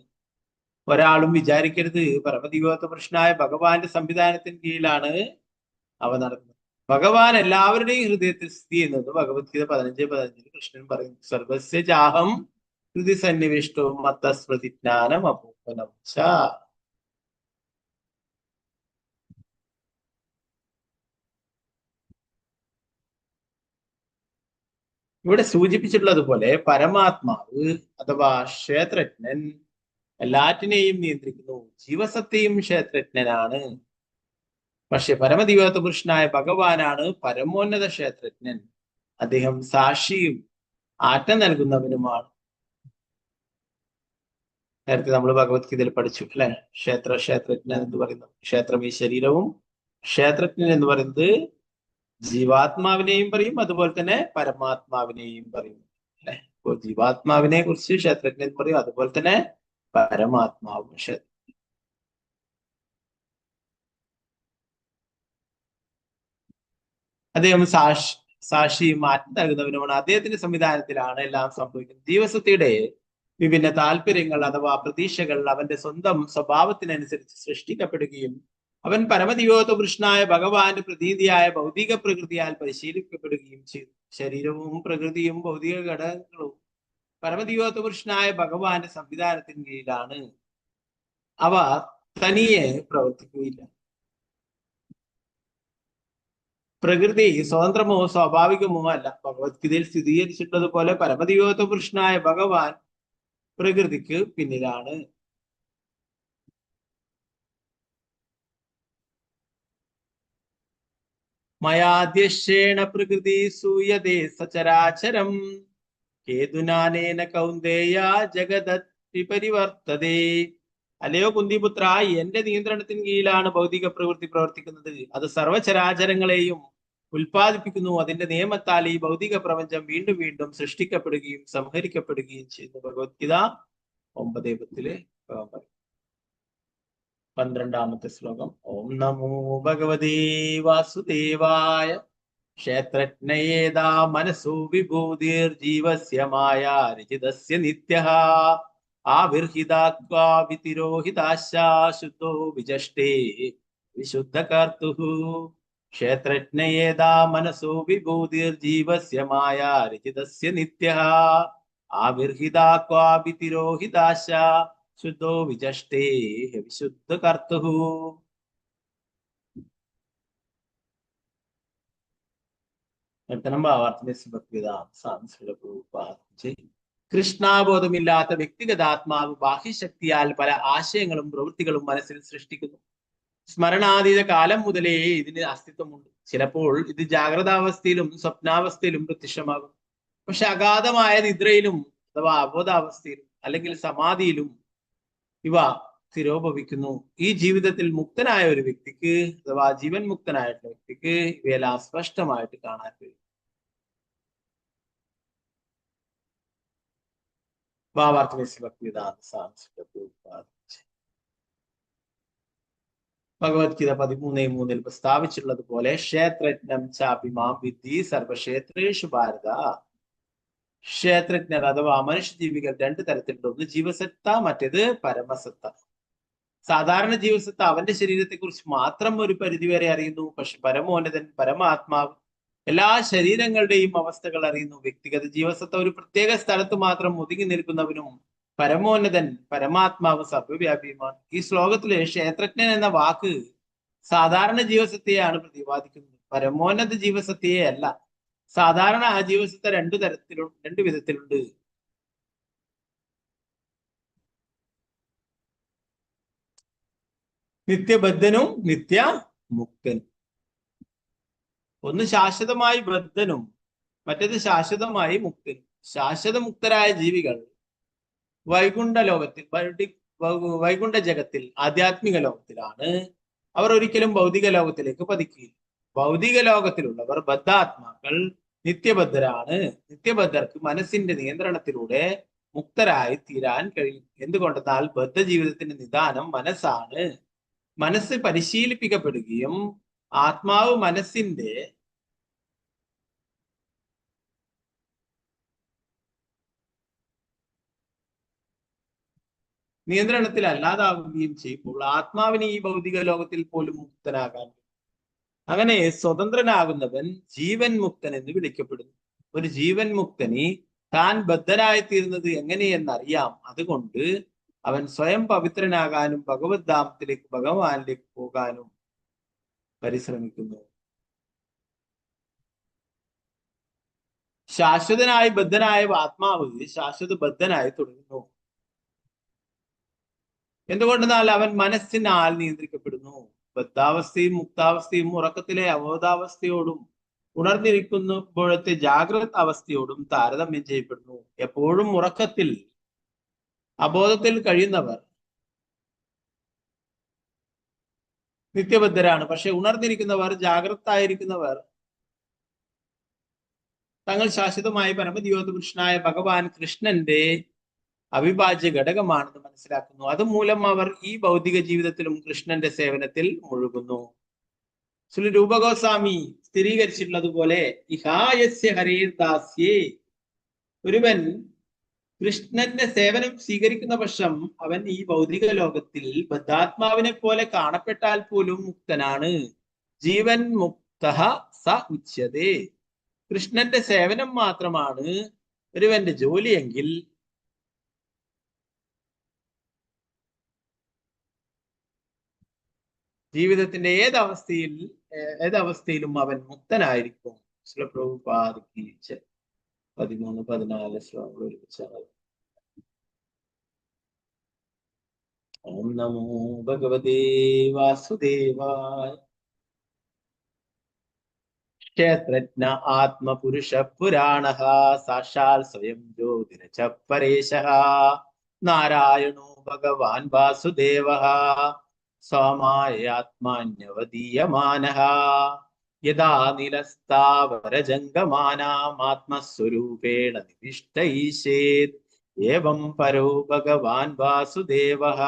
ഒരാളും വിചാരിക്കരുത് പരമദിവ്യോത്ത പുരുഷനായ ഭഗവാന്റെ സംവിധാനത്തിന് കീഴിലാണ് അവ നടക്കുന്നത്. ഭഗവാൻ എല്ലാവരുടെയും ഹൃദയത്തിൽ സ്ഥിതി ചെയ്യുന്നത് ഭഗവത്ഗീത 15:15 കൃഷ്ണൻ പറയുന്നു. സർവസ്യ ചാഹം ഹൃദി സന്നിവിഷ്ടവും മത്തസ്മൃതിജ്ഞാനം അപൂപനം ച. ഇവിടെ സൂചിപ്പിച്ചിട്ടുള്ളതുപോലെ പരമാത്മാവ് അഥവാ ക്ഷേത്രജ്ഞൻ എല്ലാറ്റിനെയും നിയന്ത്രിക്കുന്നു. ജീവസത്തെയും ക്ഷേത്രജ്ഞനാണ്. പക്ഷെ പരമദിവ്യോത്ത പുരുഷനായ ഭഗവാനാണ് പരമോന്നത ക്ഷേത്രജ്ഞൻ. അദ്ദേഹം സാക്ഷിയും ആറ്റം നൽകുന്നവനുമാണ്. നേരത്തെ നമ്മൾ ഭഗവത്ഗീതയിൽ പഠിച്ചു അല്ലെ, ക്ഷേത്രജ്ഞൻ എന്ന് പറയുന്നത്. ക്ഷേത്രം ഈ ശരീരവും, ക്ഷേത്രജ്ഞൻ എന്ന് പറയുന്നത് ജീവാത്മാവിനെയും പറയും, അതുപോലെ തന്നെ പരമാത്മാവിനെയും പറയും അല്ലെ. അപ്പോൾ ജീവാത്മാവിനെ കുറിച്ച് ക്ഷേത്രജ്ഞൻ പറയും, അതുപോലെ തന്നെ പരമാത്മാവും ക്ഷേത്രം. അദ്ദേഹം സാക്ഷിയും മാറ്റം നൽകുന്നവനുമാണ്. അദ്ദേഹത്തിന്റെ സംവിധാനത്തിലാണ് എല്ലാം സംഭവിക്കുന്നത്. ജീവസത്തയുടെ വിഭിന്ന താല്പര്യങ്ങൾ അഥവാ പ്രതീക്ഷകൾ അവന്റെ സ്വന്തം സ്വഭാവത്തിനനുസരിച്ച് സൃഷ്ടിക്കപ്പെടുകയും അവൻ പരമദിവ്യോത്ത പുരുഷനായ ഭഗവാന്റെ പ്രതീതിയായ ഭൗതിക പ്രകൃതിയാൽ പരിശീലിക്കപ്പെടുകയും ചെയ്തു. ശരീരവും പ്രകൃതിയും ഭൗതിക ഘടകങ്ങളും പരമദിവ്യോത്ത പുരുഷനായ ഭഗവാന്റെ സംവിധാനത്തിന് കീഴിലാണ്. അവ തനിയെ പ്രവർത്തിക്കുകയില്ല. പ്രകൃതി സ്വതന്ത്രമോ സ്വാഭാവികമോ അല്ല. ഭഗവത്ഗീതയിൽ സ്ഥിരീകരിച്ചിട്ടുള്ളതുപോലെ പരമദിവ്യോത്ത പുരുഷനായ ഭഗവാൻ പ്രകൃതിക്ക് പിന്നിലാണ്. മയാദ്യശ്യേണ പ്രകൃതി സൂയതേ സചരാചരം ഹേതുനാനേന കൗന്ദേയ ജഗദത് വിപരിവർത്തതേ. അല്ലയോ കുന്തിപുത്ര, എന്റെ നിയന്ത്രണത്തിന് കീഴിലാണ് ഭൗതിക പ്രവൃത്തി പ്രവർത്തിക്കുന്നത്. അത് സർവചരാചരങ്ങളെയും ഉൽപ്പാദിപ്പിക്കുന്നു. അതിന്റെ നിയമത്താൽ ഈ ഭൗതിക പ്രപഞ്ചം വീണ്ടും വീണ്ടും സൃഷ്ടിക്കപ്പെടുകയും സംഹരിക്കപ്പെടുകയും ചെയ്യുന്നു. ഭഗവത്ഗീത 9:10 പറയും. 12ാമത്തെ ശ്ലോകം. ഓം നമോ ഭഗവതേ വാസുദേവായ ക്ഷേത്രജ്ഞയേതാ മനസോ വിഭൂതിർജീവസ്യ മായാ രചിതസ്യ നിത്യഃ ആവിർഹിതാത്വാവിതിരോഹിതാശാശുദ്ധോ വിജഷ്ടേ വിശുദ്ധകർത്തുഃ. ക്ഷേത്രജ്ഞയേതാ മനസോ വിഭൂതിർജീവസ്യ മായാ രചിതസ്യ നിത്യഃ ആവിർഹിതാത്വാവിതിരോഹിതാശാശുദ്ധോ വിജഷ്ടേ വിശുദ്ധകർത്തുഃ. കൃഷ്ണാബോധമില്ലാത്ത വ്യക്തിഗത ആത്മാവ് ബാഹ്യശക്തിയാൽ പല ആശയങ്ങളും പ്രവൃത്തികളും മനസ്സിൽ സൃഷ്ടിക്കുന്നു. സ്മരണാതീത കാലം മുതലേ ഇതിന് അസ്തിത്വമുണ്ട്. ചിലപ്പോൾ ഇത് ജാഗ്രതാവസ്ഥയിലും സ്വപ്നാവസ്ഥയിലും പ്രത്യക്ഷമാകും. പക്ഷെ അഗാധമായ നിദ്രയിലും അഥവാ അബോധാവസ്ഥയിലും അല്ലെങ്കിൽ സമാധിയിലും ഇവ തിരോഭവിക്കുന്നു. ഈ ജീവിതത്തിൽ മുക്തനായ ഒരു വ്യക്തിക്ക് അഥവാ ജീവൻ മുക്തനായിട്ടുള്ള വ്യക്തിക്ക് ഇവയെല്ലാം സ്പഷ്ടമായിട്ട് കാണാൻ കഴിയും. ഭഗവത്ഗീത 13:3 പ്രസ്താവിച്ചിട്ടുള്ളതുപോലെ ക്ഷേത്രജ്ഞം ചാപിമാം വിദ്ധി സർവക്ഷേത്രേഷു ഭാരത. ക്ഷേത്രജ്ഞർ അഥവാ മനുഷ്യജീവികൾ 2 തരത്തിലുണ്ട്. ഒന്ന് ജീവസത്ത, മറ്റേത് പരമസത്ത. സാധാരണ ജീവസത്ത അവന്റെ ശരീരത്തെ കുറിച്ച് മാത്രം ഒരു പരിധിവരെ അറിയുന്നു. പക്ഷെ പരമോന്നതൻ പരമാത്മാവ് എല്ലാ ശരീരങ്ങളുടെയും അവസ്ഥകൾ അറിയുന്നു. വ്യക്തിഗത ജീവസത്ത ഒരു പ്രത്യേക സ്ഥലത്ത് മാത്രം ഒതുങ്ങി നിൽക്കുന്നവനും പരമോന്നതൻ പരമാത്മാവ് സർവ്വവ്യാപിയുമാണ്. ഈ ശ്ലോകത്തില് ക്ഷേത്രജ്ഞൻ എന്ന വാക്ക് സാധാരണ ജീവസത്തയെയാണ് പ്രതിപാദിക്കുന്നത്, പരമോന്നത ജീവസത്തയെ അല്ല. സാധാരണ ആ ജീവസത്ത 2 വിധത്തിലുണ്ട്. നിത്യബദ്ധനും നിത്യമുക്തനും. ഒന്ന് ശാശ്വതമായി ബദ്ധനും മറ്റേത് ശാശ്വതമായി മുക്തനും. ശാശ്വത മുക്തരായ ജീവികൾ വൈകുണ്ഠ ലോകത്തിൽ, വൈകുണ്ഠ ജഗത്തിൽ, ആധ്യാത്മിക ലോകത്തിലാണ്. അവർ ഒരിക്കലും ഭൗതിക ലോകത്തിലേക്ക് പതിക്കുകയില്ല. ഭൗതിക ലോകത്തിലുള്ളവർ ബദ്ധാത്മാക്കൾ നിത്യബദ്ധരാണ്. നിത്യബദ്ധർക്ക് മനസ്സിന്റെ നിയന്ത്രണത്തിലൂടെ മുക്തരായി തീരാൻ കഴിയും. എന്തുകൊണ്ടെന്നാൽ ബദ്ധ ജീവിതത്തിന്റെ നിദാനം മനസ്സാണ്. മനസ്സ് പരിശീലിപ്പിക്കപ്പെടുകയും ആത്മാവ് മനസ്സിന്റെ നിയന്ത്രണത്തിൽ അല്ലാതാവുകയും ചെയ്യുമ്പോൾ ആത്മാവിന് ഈ ഭൗതിക ലോകത്തിൽ പോലും മുക്തനാകാൻ. അങ്ങനെ സ്വതന്ത്രനാകുന്നവൻ ജീവൻ മുക്തൻ എന്ന് വിളിക്കപ്പെടുന്നു. ഒരു ജീവൻ മുക്തന് താൻ ബദ്ധനായിത്തീരുന്നത് എങ്ങനെയെന്നറിയാം. അതുകൊണ്ട് അവൻ സ്വയം പവിത്രനാകാനും ഭഗവത് ധാമത്തിലേക്ക് ഭഗവാനിലേക്ക് പോകാനും പരിശ്രമിക്കുന്നു. ശാശ്വതനായി ബദ്ധനായ ആത്മാവ് ശാശ്വത ബദ്ധനായി തുടരുന്നു. എന്തുകൊണ്ടെന്നാൽ അവൻ മനസ്സിനാൽ നിയന്ത്രിക്കപ്പെടുന്നു. ബദ്ധാവസ്ഥയും മുക്താവസ്ഥയും ഉറക്കത്തിലെ അവബോധാവസ്ഥയോടും ഉണർന്നിരിക്കുമ്പോഴത്തെ ജാഗ്രത അവസ്ഥയോടും താരതമ്യം ചെയ്യപ്പെടുന്നു. എപ്പോഴും ഉറക്കത്തിൽ അബോധത്തിൽ കഴിയുന്നവർ നിത്യബദ്ധരാണ്. പക്ഷെ ഉണർന്നിരിക്കുന്നവർ, ജാഗ്രത ആയിരിക്കുന്നവർ തങ്ങൾ ശാശ്വതമായ പരമദിവ്യോത്ത പുരുഷനായ ഭഗവാൻ കൃഷ്ണന്റെ അവിഭാജ്യ ഘടകമാണെന്ന് മനസ്സിലാക്കുന്നു. അതുമൂലം അവർ ഈ ഭൗതിക ജീവിതത്തിലും കൃഷ്ണന്റെ സേവനത്തിൽ മുഴുകുന്നു. ശ്രീ രൂപഗോസ്വാമി സ്ഥിരീകരിച്ചിട്ടുള്ളതുപോലെ ഇഹായസ്യ ഹരേർദാസ്യേ, ഒരുവൻ കൃഷ്ണന്റെ സേവനം സ്വീകരിക്കുന്ന പക്ഷം അവൻ ഈ ഭൗതിക ലോകത്തിൽ ബദ്ധാത്മാവിനെ പോലെ കാണപ്പെട്ടാൽ പോലും മുക്തനാണ്. ജീവൻ മുക്തഃ സ ഉച്യതേ. കൃഷ്ണന്റെ സേവനം മാത്രമാണ് ഒരുവന്റെ ജോലിയെങ്കിൽ ജീവിതത്തിന്റെ ഏതവസ്ഥയിലും അവൻ മുക്തനായിരിക്കും. പ്രഭുപാദിക്ക് 13-14 ശ്ലോകങ്ങൾ ഒരുമിച്ചാണ്. ഓം നമോ ഭഗവതേ വാസുദേവായ. ക്ഷേത്രജ്ഞ ആത്മപുരുഷ പുരാണഃ സാക്ഷാൽ സ്വയം ജ്യോതിരച പരേശഃ. നാരായണോ ഭഗവാൻ വാസുദേവഃ സ്വാമായാത്മാന്യവദീയമാനഃ. യഥാ നിലസ്താവരജംഗമാനാമാത്മസ്വരൂപേണ നിവിഷ്ടൈഷേത്. ഏവം പരോ ഭഗവാൻ വാസുദേവഃ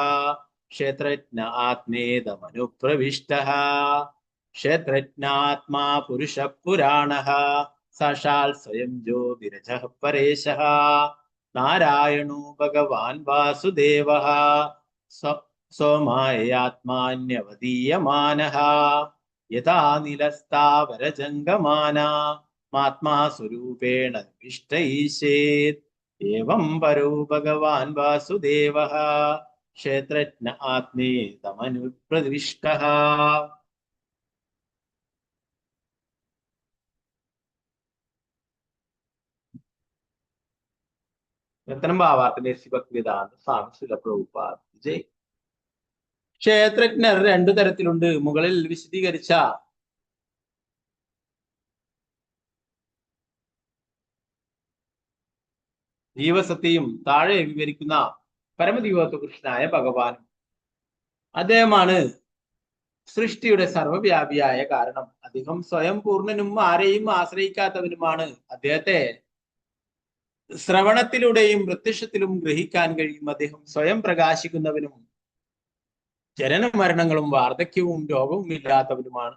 ക്ഷേത്രജ്ഞ ആത്മേദമനുപ്രവിഷ്ടഃ. ക്ഷേത്രജ്ഞാത്മാ പുരുഷ പുരാണഃ സാക്ഷാൽ സ്വയം ജ്യോതിരചഃ പരേശഃ. നാരായണോ ഭഗവാൻ വാസുദേവഃ സോമായാത്മാന്യവദീയമാനഃ. യഥാ നിലസ്താവരജംഗമാനാമാത്മാ സ്വരൂപേണ നിവിഷ്ടൈഷേത്. ഏവം പരോ ഭഗവാൻ വാസുദേവഃ ക്ഷേത്രജ്ഞ ആത്മേതമനുപ്രവിഷ്ടഃ. രത്നം ഭാവാർത്ഥന്റെ ഭക്തിവേദാന്ത സ്വാമി ശ്രീല പ്രഭുപാദ് ജയ്. ക്ഷേത്രജ്ഞർ രണ്ടു തരത്തിലുണ്ട്. മുകളിൽ വിശദീകരിച്ച ജീവസത്തെയും താഴെ വിവരിക്കുന്ന പരമദിവ്യോത്ത പുരുഷനായ ഭഗവാനും. അദ്ദേഹമാണ് സൃഷ്ടിയുടെ സർവവ്യാപിയായ കാരണം. അദ്ദേഹം സ്വയം പൂർണ്ണനും ആരെയും ആശ്രയിക്കാത്തവനുമാണ്. അദ്ദേഹത്തെ ശ്രവണത്തിലൂടെയും പ്രത്യക്ഷത്തിലും ഗ്രഹിക്കാൻ കഴിയും. അദ്ദേഹം സ്വയം പ്രകാശിക്കുന്നവനും ജനന മരണങ്ങളും വാർദ്ധക്യവും രോഗവും ഇല്ലാത്തവനുമാണ്.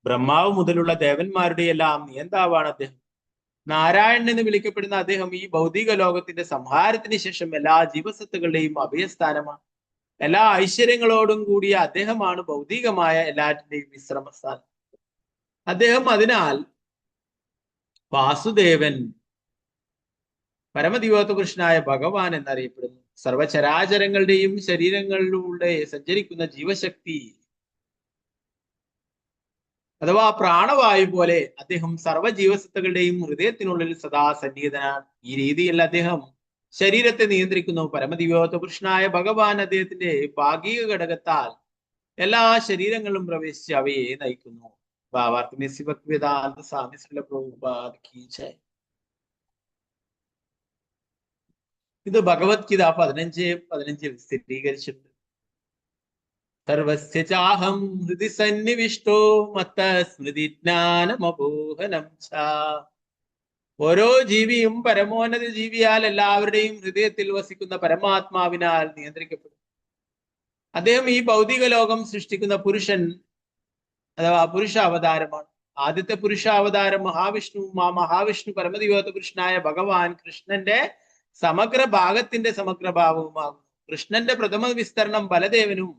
ബ്രഹ്മാവ് മുതലുള്ള ദേവന്മാരുടെ എല്ലാം നിയന്താവാണ് അദ്ദേഹം. നാരായണൻ എന്ന് വിളിക്കപ്പെടുന്ന അദ്ദേഹം ഈ ഭൗതിക ലോകത്തിന്റെ സംഹാരത്തിന് ശേഷം എല്ലാ ജീവസത്തുകളുടെയും അഭയസ്ഥാനമാണ്. എല്ലാ ഐശ്വര്യങ്ങളോടും കൂടിയ അദ്ദേഹമാണ് ഭൗതികമായ എല്ലാറ്റിന്റെയും വിശ്രമസ്ഥാനം. അദ്ദേഹം അതിനാൽ വാസുദേവൻ, പരമദിവ്യോത്ത പുരുഷനായ ഭഗവാൻ എന്നറിയപ്പെടുന്നു. സർവചരാചരങ്ങളുടെയും ശരീരങ്ങളിലൂടെ സഞ്ചരിക്കുന്ന ജീവശക്തി അഥവാ പ്രാണവായു പോലെ അദ്ദേഹം സർവ്വജീവസത്തുകളുടെയും ഹൃദയത്തിനുള്ളിൽ സദാ സന്നിഹിതനാണ്. ഈ രീതിയിൽ അദ്ദേഹം ശരീരത്തെ നിയന്ത്രിക്കുന്നു. പരമദിവ്യോത്ത പുരുഷനായ ഭഗവാൻ അദ്ദേഹത്തിന്റെ ഭാഗിക ഘടകത്താൽ എല്ലാ ശരീരങ്ങളിലും പ്രവേശിച്ച് അവയെ നയിക്കുന്നു. ഭാവാർത്ഥ ഭക്തിവേദാന്ത സ്വാമി ശ്രീല പ്രഭുപാദ് കീ ജയ്. ഇത് ഭഗവത്ഗീത 15:15 സ്ഥിരീകരിച്ചിട്ടുണ്ട്. സർവസ്യ ചാഹം ഹൃദി സന്നിവിഷ്ടോ മത്തസ്മൃതിജ്ഞാനമബോഹനം ച. ഓരോ ജീവിയും പരമോന്നത ജീവിയാൽ എല്ലാവരുടെയും ഹൃദയത്തിൽ വസിക്കുന്ന പരമാത്മാവിനാൽ നിയന്ത്രിക്കപ്പെടും. അദ്ദേഹം ഈ ഭൗതിക ലോകം സൃഷ്ടിക്കുന്ന പുരുഷൻ അഥവാ പുരുഷ അവതാരമാണ്. ആദ്യത്തെ പുരുഷാവതാരം മഹാവിഷ്ണുവും ആ മഹാവിഷ്ണു പരമദിവ്യോത്ത പുരുഷനായ ഭഗവാൻ കൃഷ്ണന്റെ സമഗ്ര ഭാഗത്തിന്റെ സമഗ്രഭാവവുമാകുന്നു. കൃഷ്ണന്റെ പ്രഥമ വിസ്തരണം ബലദേവനും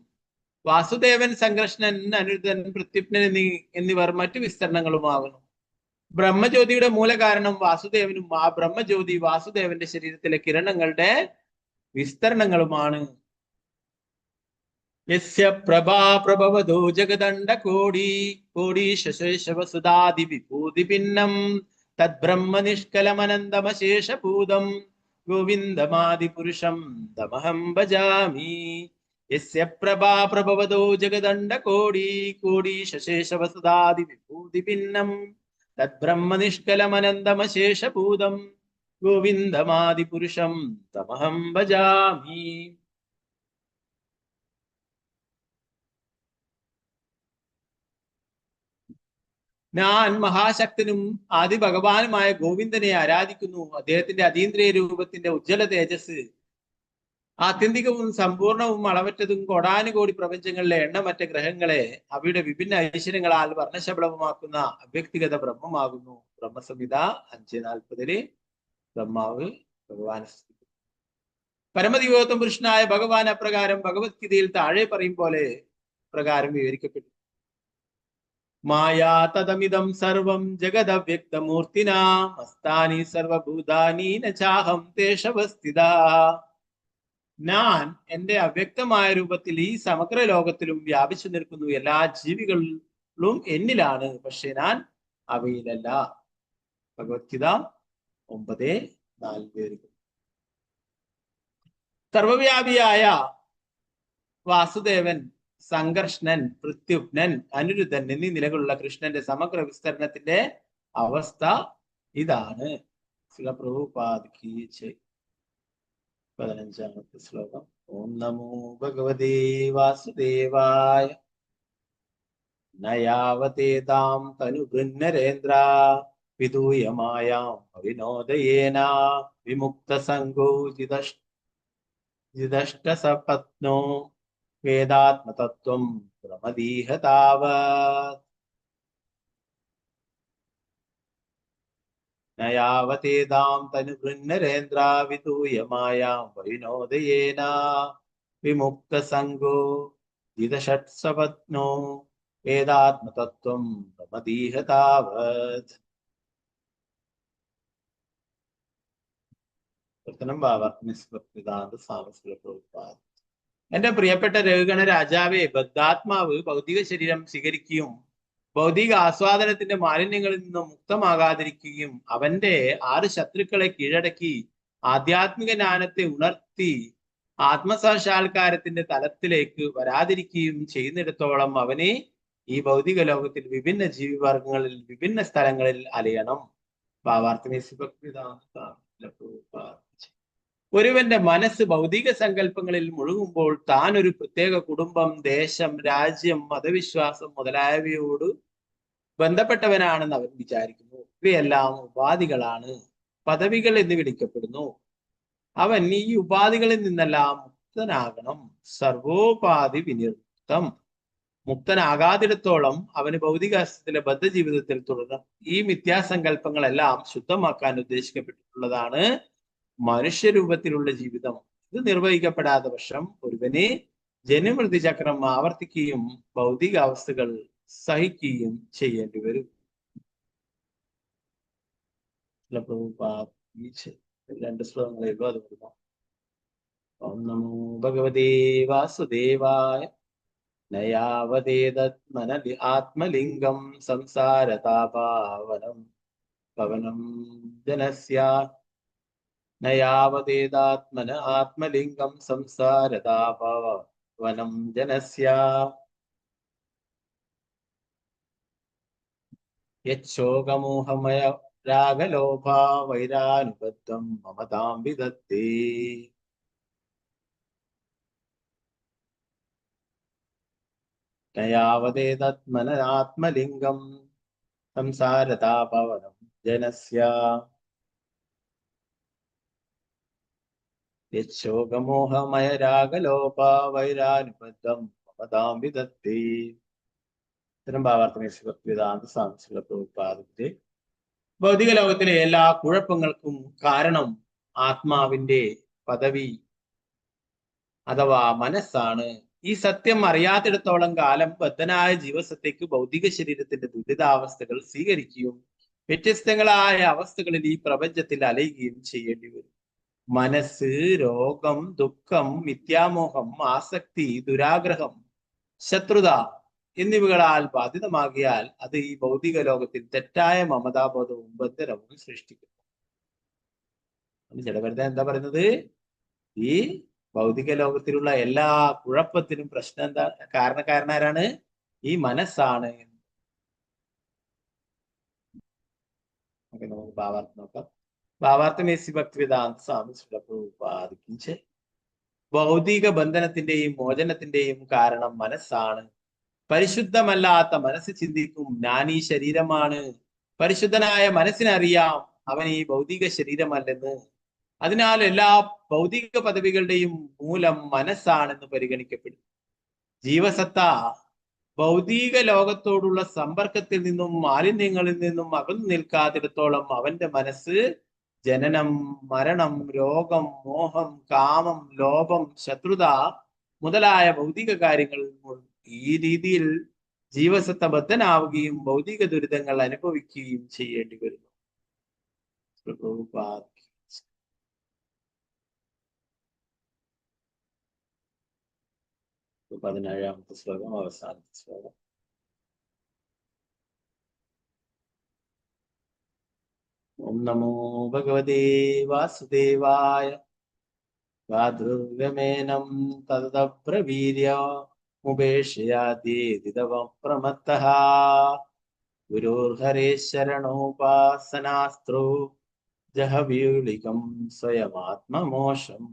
വാസുദേവൻ, സംകൃഷ്ണൻ, അനിരുദ്ധൻ, പ്രത്യുപ്നൻ എന്നിവർ മറ്റു വിസ്തരണങ്ങളുമാകുന്നു. ബ്രഹ്മജ്യോതിയുടെ മൂലകാരണം വാസുദേവനും ആ ബ്രഹ്മജ്യോതി വാസുദേവന്റെ ശരീരത്തിലെ കിരണങ്ങളുടെ വിസ്തരണങ്ങളുമാണ്. യസ്യ പ്രഭാ പ്രഭവതോ ജഗദണ്ഡ കോടി കോടീശേഷവസുധാതി വിഭൂതി ഭിന്നം തദ്ബ്രഹ്മ നിഷ്കലമനന്തമശേഷഭൂതം ഗോവിന്ദമാദി പുരുഷം തമഹം ഭജാമി. യസ്യ പ്രഭാ പ്രഭവതോ ജഗദണ്ഡ കോടി കോടീശേഷവസുധാതി വിഭൂതി ഭിന്നം തദ്ബ്രഹ്മ നിഷ്കലമനന്തമശേഷഭൂതം ഗോവിന്ദമാദി പുരുഷം തമഹം ഭജാമി. ഞാൻ മഹാശക്തനും ആദി ഭഗവാനുമായ ഗോവിന്ദനെ ആരാധിക്കുന്നു. അദ്ദേഹത്തിന്റെ അതീന്ദ്രിയ രൂപത്തിന്റെ ഉജ്ജ്വല തേജസ് ആത്യന്തികവും സമ്പൂർണവും അളവറ്റതും കോടാനുകോടി പ്രപഞ്ചങ്ങളിലെ എണ്ണമറ്റ ഗ്രഹങ്ങളെ അവയുടെ വിഭിന്ന ഐശ്വര്യങ്ങളാൽ വർണ്ണശബളമാക്കുന്ന അവ്യക്തിഗത ബ്രഹ്മമാകുന്നു. ബ്രഹ്മസംഹിത 5:40 ബ്രഹ്മാവ് ഭഗവാൻ പരമദിവ്യോത്തം പുരുഷനായ ഭഗവാൻ അപ്രകാരം ഭഗവത്ഗീതയിൽ താഴെ പറയും പോലെ പ്രകാരം വിവരിക്കപ്പെട്ടു. മായാ തദമിദം സർവം ജഗദവ്യക്തമൂർത്തിനാ മസ്താനി സർവഭൂതാനി ന ചാഹം തേഷവസ്ഥിതാ. ഞാൻ എന്റെ അവ്യക്തമായ രൂപത്തിൽ ഈ സമഗ്ര ലോകത്തിലും വ്യാപിച്ചു നിൽക്കുന്നു. എല്ലാ ജീവികളും എന്നിലാണ്, പക്ഷെ ഞാൻ അവയിലല്ല. ഭഗവത്ഗീത 9:4. സർവവ്യാപിയായ വാസുദേവൻ, സംകർഷ്ണൻ, പ്രത്യുപ്നൻ, അനിരുദ്ധൻ എന്നീ നിലകളുള്ള കൃഷ്ണന്റെ സമഗ്ര വിസ്തരണത്തിന്റെ അവസ്ഥ ഇതാണ്. ശ്രീല പ്രഭുപാദ് ജയ്. 15ാമത്തെ ശ്ലോകം. ഓം നമോ ഭഗവതേ വാസുദേവായ നയാവതേതാം തനുഗൃന്നരേന്ദ്ര വിദൂയമായാം അവിനോദയേന വിമുക്തസംഗോ ജിദഷ്ടസപത്നോ വേദാത്മതത്വം പ്രമദീഹ താവത്. നയാവതേതാം തനുഗൃന്നരേന്ദ്ര വിദൂയമായാം വൈനോദയേന വിമുക്തസംഗോ ജിദഷ്ടസപത്നോ വേദാത്മതത്വം പ്രമദീഹ താവത്. എന്റെ പ്രിയപ്പെട്ട രഘുഗണ രാജാവേ, ബദ്ധാത്മാവ് ഭൗതിക ശരീരം സ്വീകരിക്കുകയും ഭൗതിക ആസ്വാദനത്തിന്റെ മാലിന്യങ്ങളിൽ നിന്നും മുക്തമാകാതിരിക്കുകയും അവന്റെ 6 ശത്രുക്കളെ കീഴടക്കി ആധ്യാത്മിക ജ്ഞാനത്തെ ഉണർത്തി ആത്മസാക്ഷാത്കാരത്തിന്റെ തലത്തിലേക്ക് വരാതിരിക്കുകയും ചെയ്യുന്നിടത്തോളം അവനെ ഈ ഭൗതിക ലോകത്തിൽ വിഭിന്ന ജീവിവർഗങ്ങളിൽ വിഭിന്ന സ്ഥലങ്ങളിൽ അലയണം. ഒരുവന്റെ മനസ്സ് ഭൗതിക സങ്കല്പങ്ങളിൽ മുഴുകുമ്പോൾ താൻ ഒരു പ്രത്യേക കുടുംബം, ദേശം, രാജ്യം, മതവിശ്വാസം മുതലായവയോട് ബന്ധപ്പെട്ടവനാണെന്ന് അവൻ വിചാരിക്കുന്നു. ഇവയെല്ലാം ഉപാധികളാണ്, പദവികൾ എന്ന് വിളിക്കപ്പെടുന്നു. അവൻ ഈ ഉപാധികളിൽ നിന്നെല്ലാം മുക്തനാകണം. സർവോപാധി വിനിർമുക്തം. മുക്തനാകാതിടത്തോളം അവന് ഭൗതികാസ്യത്തിലെ ബദ്ധജീവിതത്തിൽ തുടരണം. ഈ മിഥ്യാസങ്കല്പങ്ങളെല്ലാം ശുദ്ധമാക്കാൻ ഉദ്ദേശിക്കപ്പെട്ടിട്ടുള്ളതാണ് മനുഷ്യരൂപത്തിലുള്ള ജീവിതം. ഇത് നിർവഹിക്കപ്പെടാത്ത പക്ഷം ഒരുവന് ജന്മമൃത്യു ചക്രം ആവർത്തിക്കുകയും ഭൗതിക അവസ്ഥകൾ സഹിക്കുകയും ചെയ്യേണ്ടി വരും. 2 ശ്ലോകങ്ങളെ അത് കൊടുക്കാം. ഓം നമോ ഭഗവതേ വാസുദേവായ നയാവതേതത്മന ആത്മലിംഗം സംസാരതാപാവനം പവനം ജനസ്യ. നയാവതേതാത്മന ആത്മലിംഗം സംസാരതാപാവനം ജനസ്യ. യച്ഛോകമോഹമയ രാഗലോഭ വൈരാനുബദ്ധം മമതാം വിദത്തേ. നയാവതേതത്മനാത്മലിംഗം സംസാരതാപവനം ജനസ്യ യശോകമോഹമയ രാഗലോപ വൈരാനുബദ്ധം മമതാം വിദത്തി. ഇത്തരം ഭാവാർത്ഥമേശ്വരാന്ത സാംസ്കൃത പ്രഭുപാദത്തിന്റെ ഭൗതിക ലോകത്തിലെ എല്ലാ കുഴപ്പങ്ങൾക്കും കാരണം ആത്മാവിന്റെ പദവി അഥവാ മനസ്സാണ്. ഈ സത്യം അറിയാത്തിടത്തോളം കാലം ബദ്ധനായ ജീവസത്തയ്ക്ക് ഭൗതിക ശരീരത്തിന്റെ ദുരിതാവസ്ഥകൾ സ്വീകരിക്കുകയും വ്യത്യസ്തങ്ങളായ അവസ്ഥകളിൽ ഈ പ്രപഞ്ചത്തിൽ അലയുകയും ചെയ്യേണ്ടി വരും. മനസ്സ് രോഗം, ദുഃഖം, മിഥ്യാമോഹം, ആസക്തി, ദുരാഗ്രഹം, ശത്രുത എന്നിവകളാൽ ബാധിതമാകിയാൽ അത് ഈ ഭൗതിക ലോകത്തിൽ തെറ്റായ മമതാബോധവും ബന്ധനവും സൃഷ്ടിക്കുന്നു. ജഡഭരത എന്താ പറയുന്നത്? ഈ ഭൗതിക ലോകത്തിലുള്ള എല്ലാ കുഴപ്പത്തിനും പ്രശ്നം എന്താ? കാരണക്കാരനാരാണ്? ഈ മനസ്സാണ്. നമുക്ക് ഭാവാർത്ഥം നോക്കാം. ഭാവാർത്ഥമേസി ഭക്തിവേദാന്ത സ്വാമി പ്രഭുപാദിക്കിച്ച് ഭൗതിക ബന്ധനത്തിന്റെയും മോചനത്തിന്റെയും കാരണം മനസ്സാണ്. പരിശുദ്ധമല്ലാത്ത മനസ്സ് ചിന്തിക്കും ഞാൻ ഈ ശരീരമാണ്. പരിശുദ്ധനായ മനസ്സിനറിയാം അവൻ ഈ ഭൗതിക ശരീരമല്ലെന്ന്. അതിനാൽ എല്ലാ ഭൗതിക പദവികളുടെയും മൂലം മനസ്സാണെന്ന് പരിഗണിക്കപ്പെടും. ജീവസത്ത ഭൗതിക ലോകത്തോടുള്ള സമ്പർക്കത്തിൽ നിന്നും മാലിന്യങ്ങളിൽ നിന്നും അകന്നു നിൽക്കാത്തിടത്തോളം അവന്റെ മനസ്സ് ജനനം, മരണം, രോഗം, മോഹം, കാമം, ലോഭം, ശത്രുത മുതലായ ഭൗതിക കാര്യങ്ങൾ ഈ രീതിയിൽ ജീവസത്ത ബദ്ധനാവുകയും ഭൗതിക ദുരിതങ്ങൾ അനുഭവിക്കുകയും ചെയ്യേണ്ടി വരുന്നു. 17ാമത്തെ ശ്ലോകം, അവസാനത്തെ ശ്ലോകം. ഓം നമോ ഭഗവതേ വാസുദേവായ. വാദ്രുവമേനം തദബ്രവീര്യ ഉപേക്ഷയാതേതിതവപ്രമത്തഃ ഗുരുർഹരേ ശരണോപാസനാസ്ത്രോ ജഹവ്യൂളികം സ്വയമാത്മമോഷം.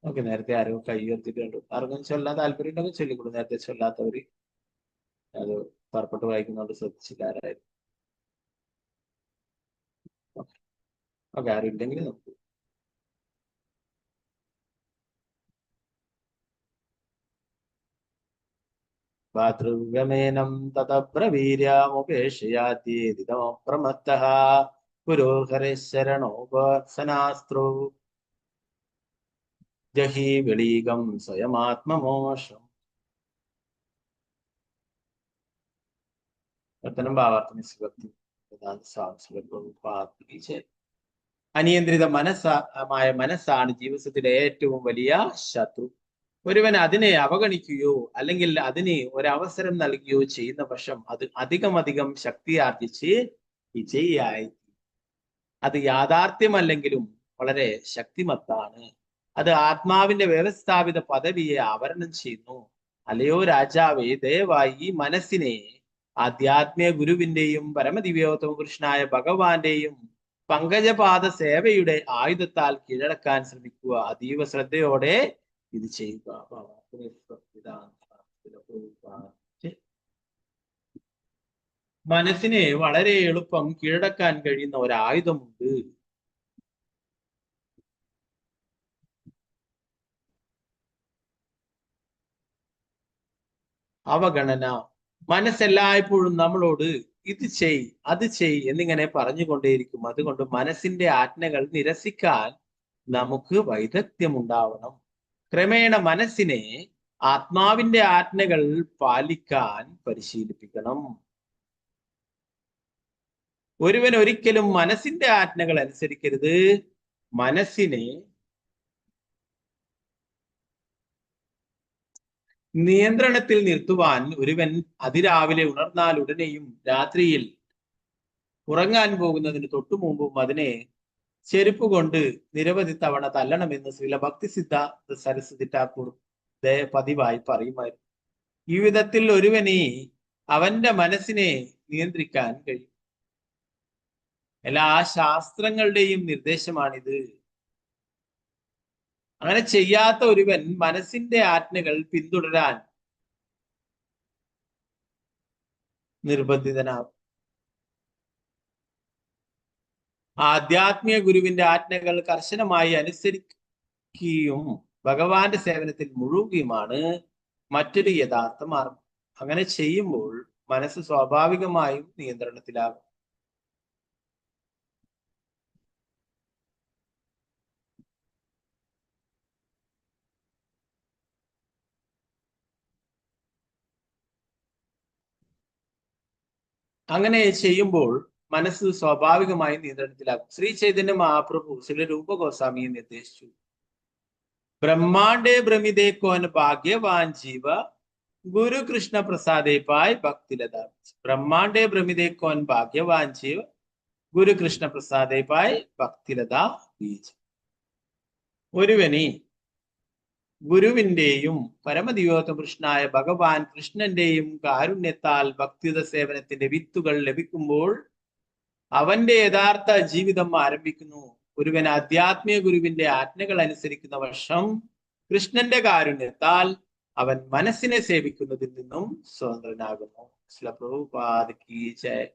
ഓക്കെ, നേരത്തെ ആരോ കൈ ഉയർത്തിയിട്ടുണ്ട്. ആർക്കും ചൊല്ലാൻ താല്പര്യം ഉണ്ടെങ്കിൽ ചൊല്ലിക്കൊള്ളു. നേരത്തെ ചൊല്ലാത്തവര് അത് പുറപ്പെട്ട് വായിക്കുന്നതുകൊണ്ട് ശ്രദ്ധിച്ചില്ലാരായിരുന്നു. ഓക്കെ, ആരും ഇല്ലെങ്കിൽ നമുക്ക് ഭാതൃഗമേനം തതബ്രവീര്യാമുപേക്ഷയാതേതിതമപ്രമത്തഃ ഗുരോഹരേ ശരണോപാസനാസ്ത്രോ ജഹി വെളീകം സ്വയമാത്മമോഷം. അനിയന്ത്രിത മനസ്സാണ് ജീവിതത്തിലെ ഏറ്റവും വലിയ ശത്രു. ഒരുവൻ അതിനെ അവഗണിക്കുകയോ അല്ലെങ്കിൽ അതിന് ഒരവസരം നൽകുകയോ ചെയ്യുന്ന പക്ഷം അത് അധികം ശക്തിയാർജിച്ച് വിജയിയായി. അത് യാഥാർത്ഥ്യമല്ലെങ്കിലും വളരെ ശക്തിമത്താണ്. അത് ആത്മാവിന്റെ വ്യവസ്ഥാപിത പദവിയെ ആവരണം ചെയ്യുന്നു. അല്ലയോ രാജാവേ, ദയവായി ഈ മനസ്സിനെ ആധ്യാത്മിക ഗുരുവിന്റെയും പരമദിവ്യോത്തമ കൃഷ്ണനായ ഭഗവാന്റെയും പങ്കജപാദ സേവയുടെ ആയുധത്താൽ കീഴടക്കാൻ ശ്രമിക്കുക. അതീവ ശ്രദ്ധയോടെ ഇത് ചെയ്യുക. മനസ്സിനെ വളരെ എളുപ്പം കീഴടക്കാൻ കഴിയുന്ന ഒരായുധമുണ്ട്. അവഗണന. മനസ്സെല്ലായ്പ്പോഴും നമ്മളോട് ഇത് ചെയ്, അത് ചെയ് എന്നിങ്ങനെ പറഞ്ഞുകൊണ്ടേയിരിക്കും. അതുകൊണ്ട് മനസ്സിന്റെ ആജ്ഞകൾ നിരസിക്കാൻ നമുക്ക് വൈദഗ്ധ്യമുണ്ടാവണം. ക്രമേണ മനസ്സിനെ ആത്മാവിന്റെ ആജ്ഞകൾ പാലിക്കാൻ പരിശീലിപ്പിക്കണം. ഒരുവൻ ഒരിക്കലും മനസ്സിന്റെ ആജ്ഞകൾ അനുസരിക്കരുത്. മനസ്സിനെ നിയന്ത്രണത്തിൽ നിർത്തുവാൻ ഒരുവൻ അതിരാവിലെ ഉണർന്നാൽ ഉടനെയും രാത്രിയിൽ ഉറങ്ങാൻ പോകുന്നതിന് തൊട്ടു മുമ്പും അതിനെ ചെരുപ്പ് കൊണ്ട് നിരവധി തവണ തല്ലണമെന്ന് ശ്രീല ഭക്തി സിദ്ധാർത്ഥ സരസ്വതി ഠാക്കൂർ പതിവായി പറയുമായിരുന്നു. ഈ വിധത്തിൽ ഒരുവന് അവന്റെ മനസ്സിനെ നിയന്ത്രിക്കാൻ കഴിയും. എല്ലാ ശാസ്ത്രങ്ങളുടെയും നിർദ്ദേശമാണിത്. അങ്ങനെ ചെയ്യാത്ത ഒരുവൻ മനസ്സിന്റെ ആജ്ഞകൾ പിന്തുടരാൻ നിർബന്ധിതനാകും. ആധ്യാത്മിക ഗുരുവിന്റെ ആജ്ഞകൾ കർശനമായി അനുസരിക്കുകയും ഭഗവാന്റെ സേവനത്തിൽ മുഴുകുകയുമാണ് മറ്റൊരു യഥാർത്ഥ മാർഗം. അങ്ങനെ ചെയ്യുമ്പോൾ മനസ്സ് സ്വാഭാവികമായും നിയന്ത്രണത്തിലാകും. അങ്ങനെ ചെയ്യുമ്പോൾ മനസ്സ് സ്വാഭാവികമായി നിയന്ത്രണത്തിലാകും. ശ്രീ ചൈതന്യ മഹാപ്രഭു ശ്രീ രൂപ ഗോസ്വാമിയെ നിർദ്ദേശിച്ചു, ബ്രഹ്മാണ്ഡേ ഭ്രമിതേ കോൻ ഭാഗ്യവാൻ ജീവ ഗുരു കൃഷ്ണ പ്രസാദേ പായ് ഭക്തിലത. ബ്രഹ്മാണ്ഡേ ഭ്രമിതേ കോൻ ഭാഗ്യവാൻ ജീവ ഗുരു കൃഷ്ണ പ്രസാദേ പായ് ഭക്തിലത ബീജ്. ഒരുവനി ഗുരുവിന്റെയും പരമദിവ്യോത്തമകൃഷ്ണനായ ഭഗവാൻ കൃഷ്ണന്റെയും കാരുണ്യത്താൽ ഭക്തിയുത സേവനത്തിന്റെ വിത്തുകൾ ലഭിക്കുമ്പോൾ അവന്റെ യഥാർത്ഥ ജീവിതം ആരംഭിക്കുന്നു. ഒരുവൻ ആധ്യാത്മിക ഗുരുവിന്റെ ആജ്ഞകൾ അനുസരിക്കുന്ന വർഷം കൃഷ്ണന്റെ കാരുണ്യത്താൽ അവൻ മനസ്സിനെ സേവിക്കുന്നതിൽ നിന്നും സ്വതന്ത്രനാകുന്നു. ശ്രീല പ്രഭുപാദ് കീ ജയ്.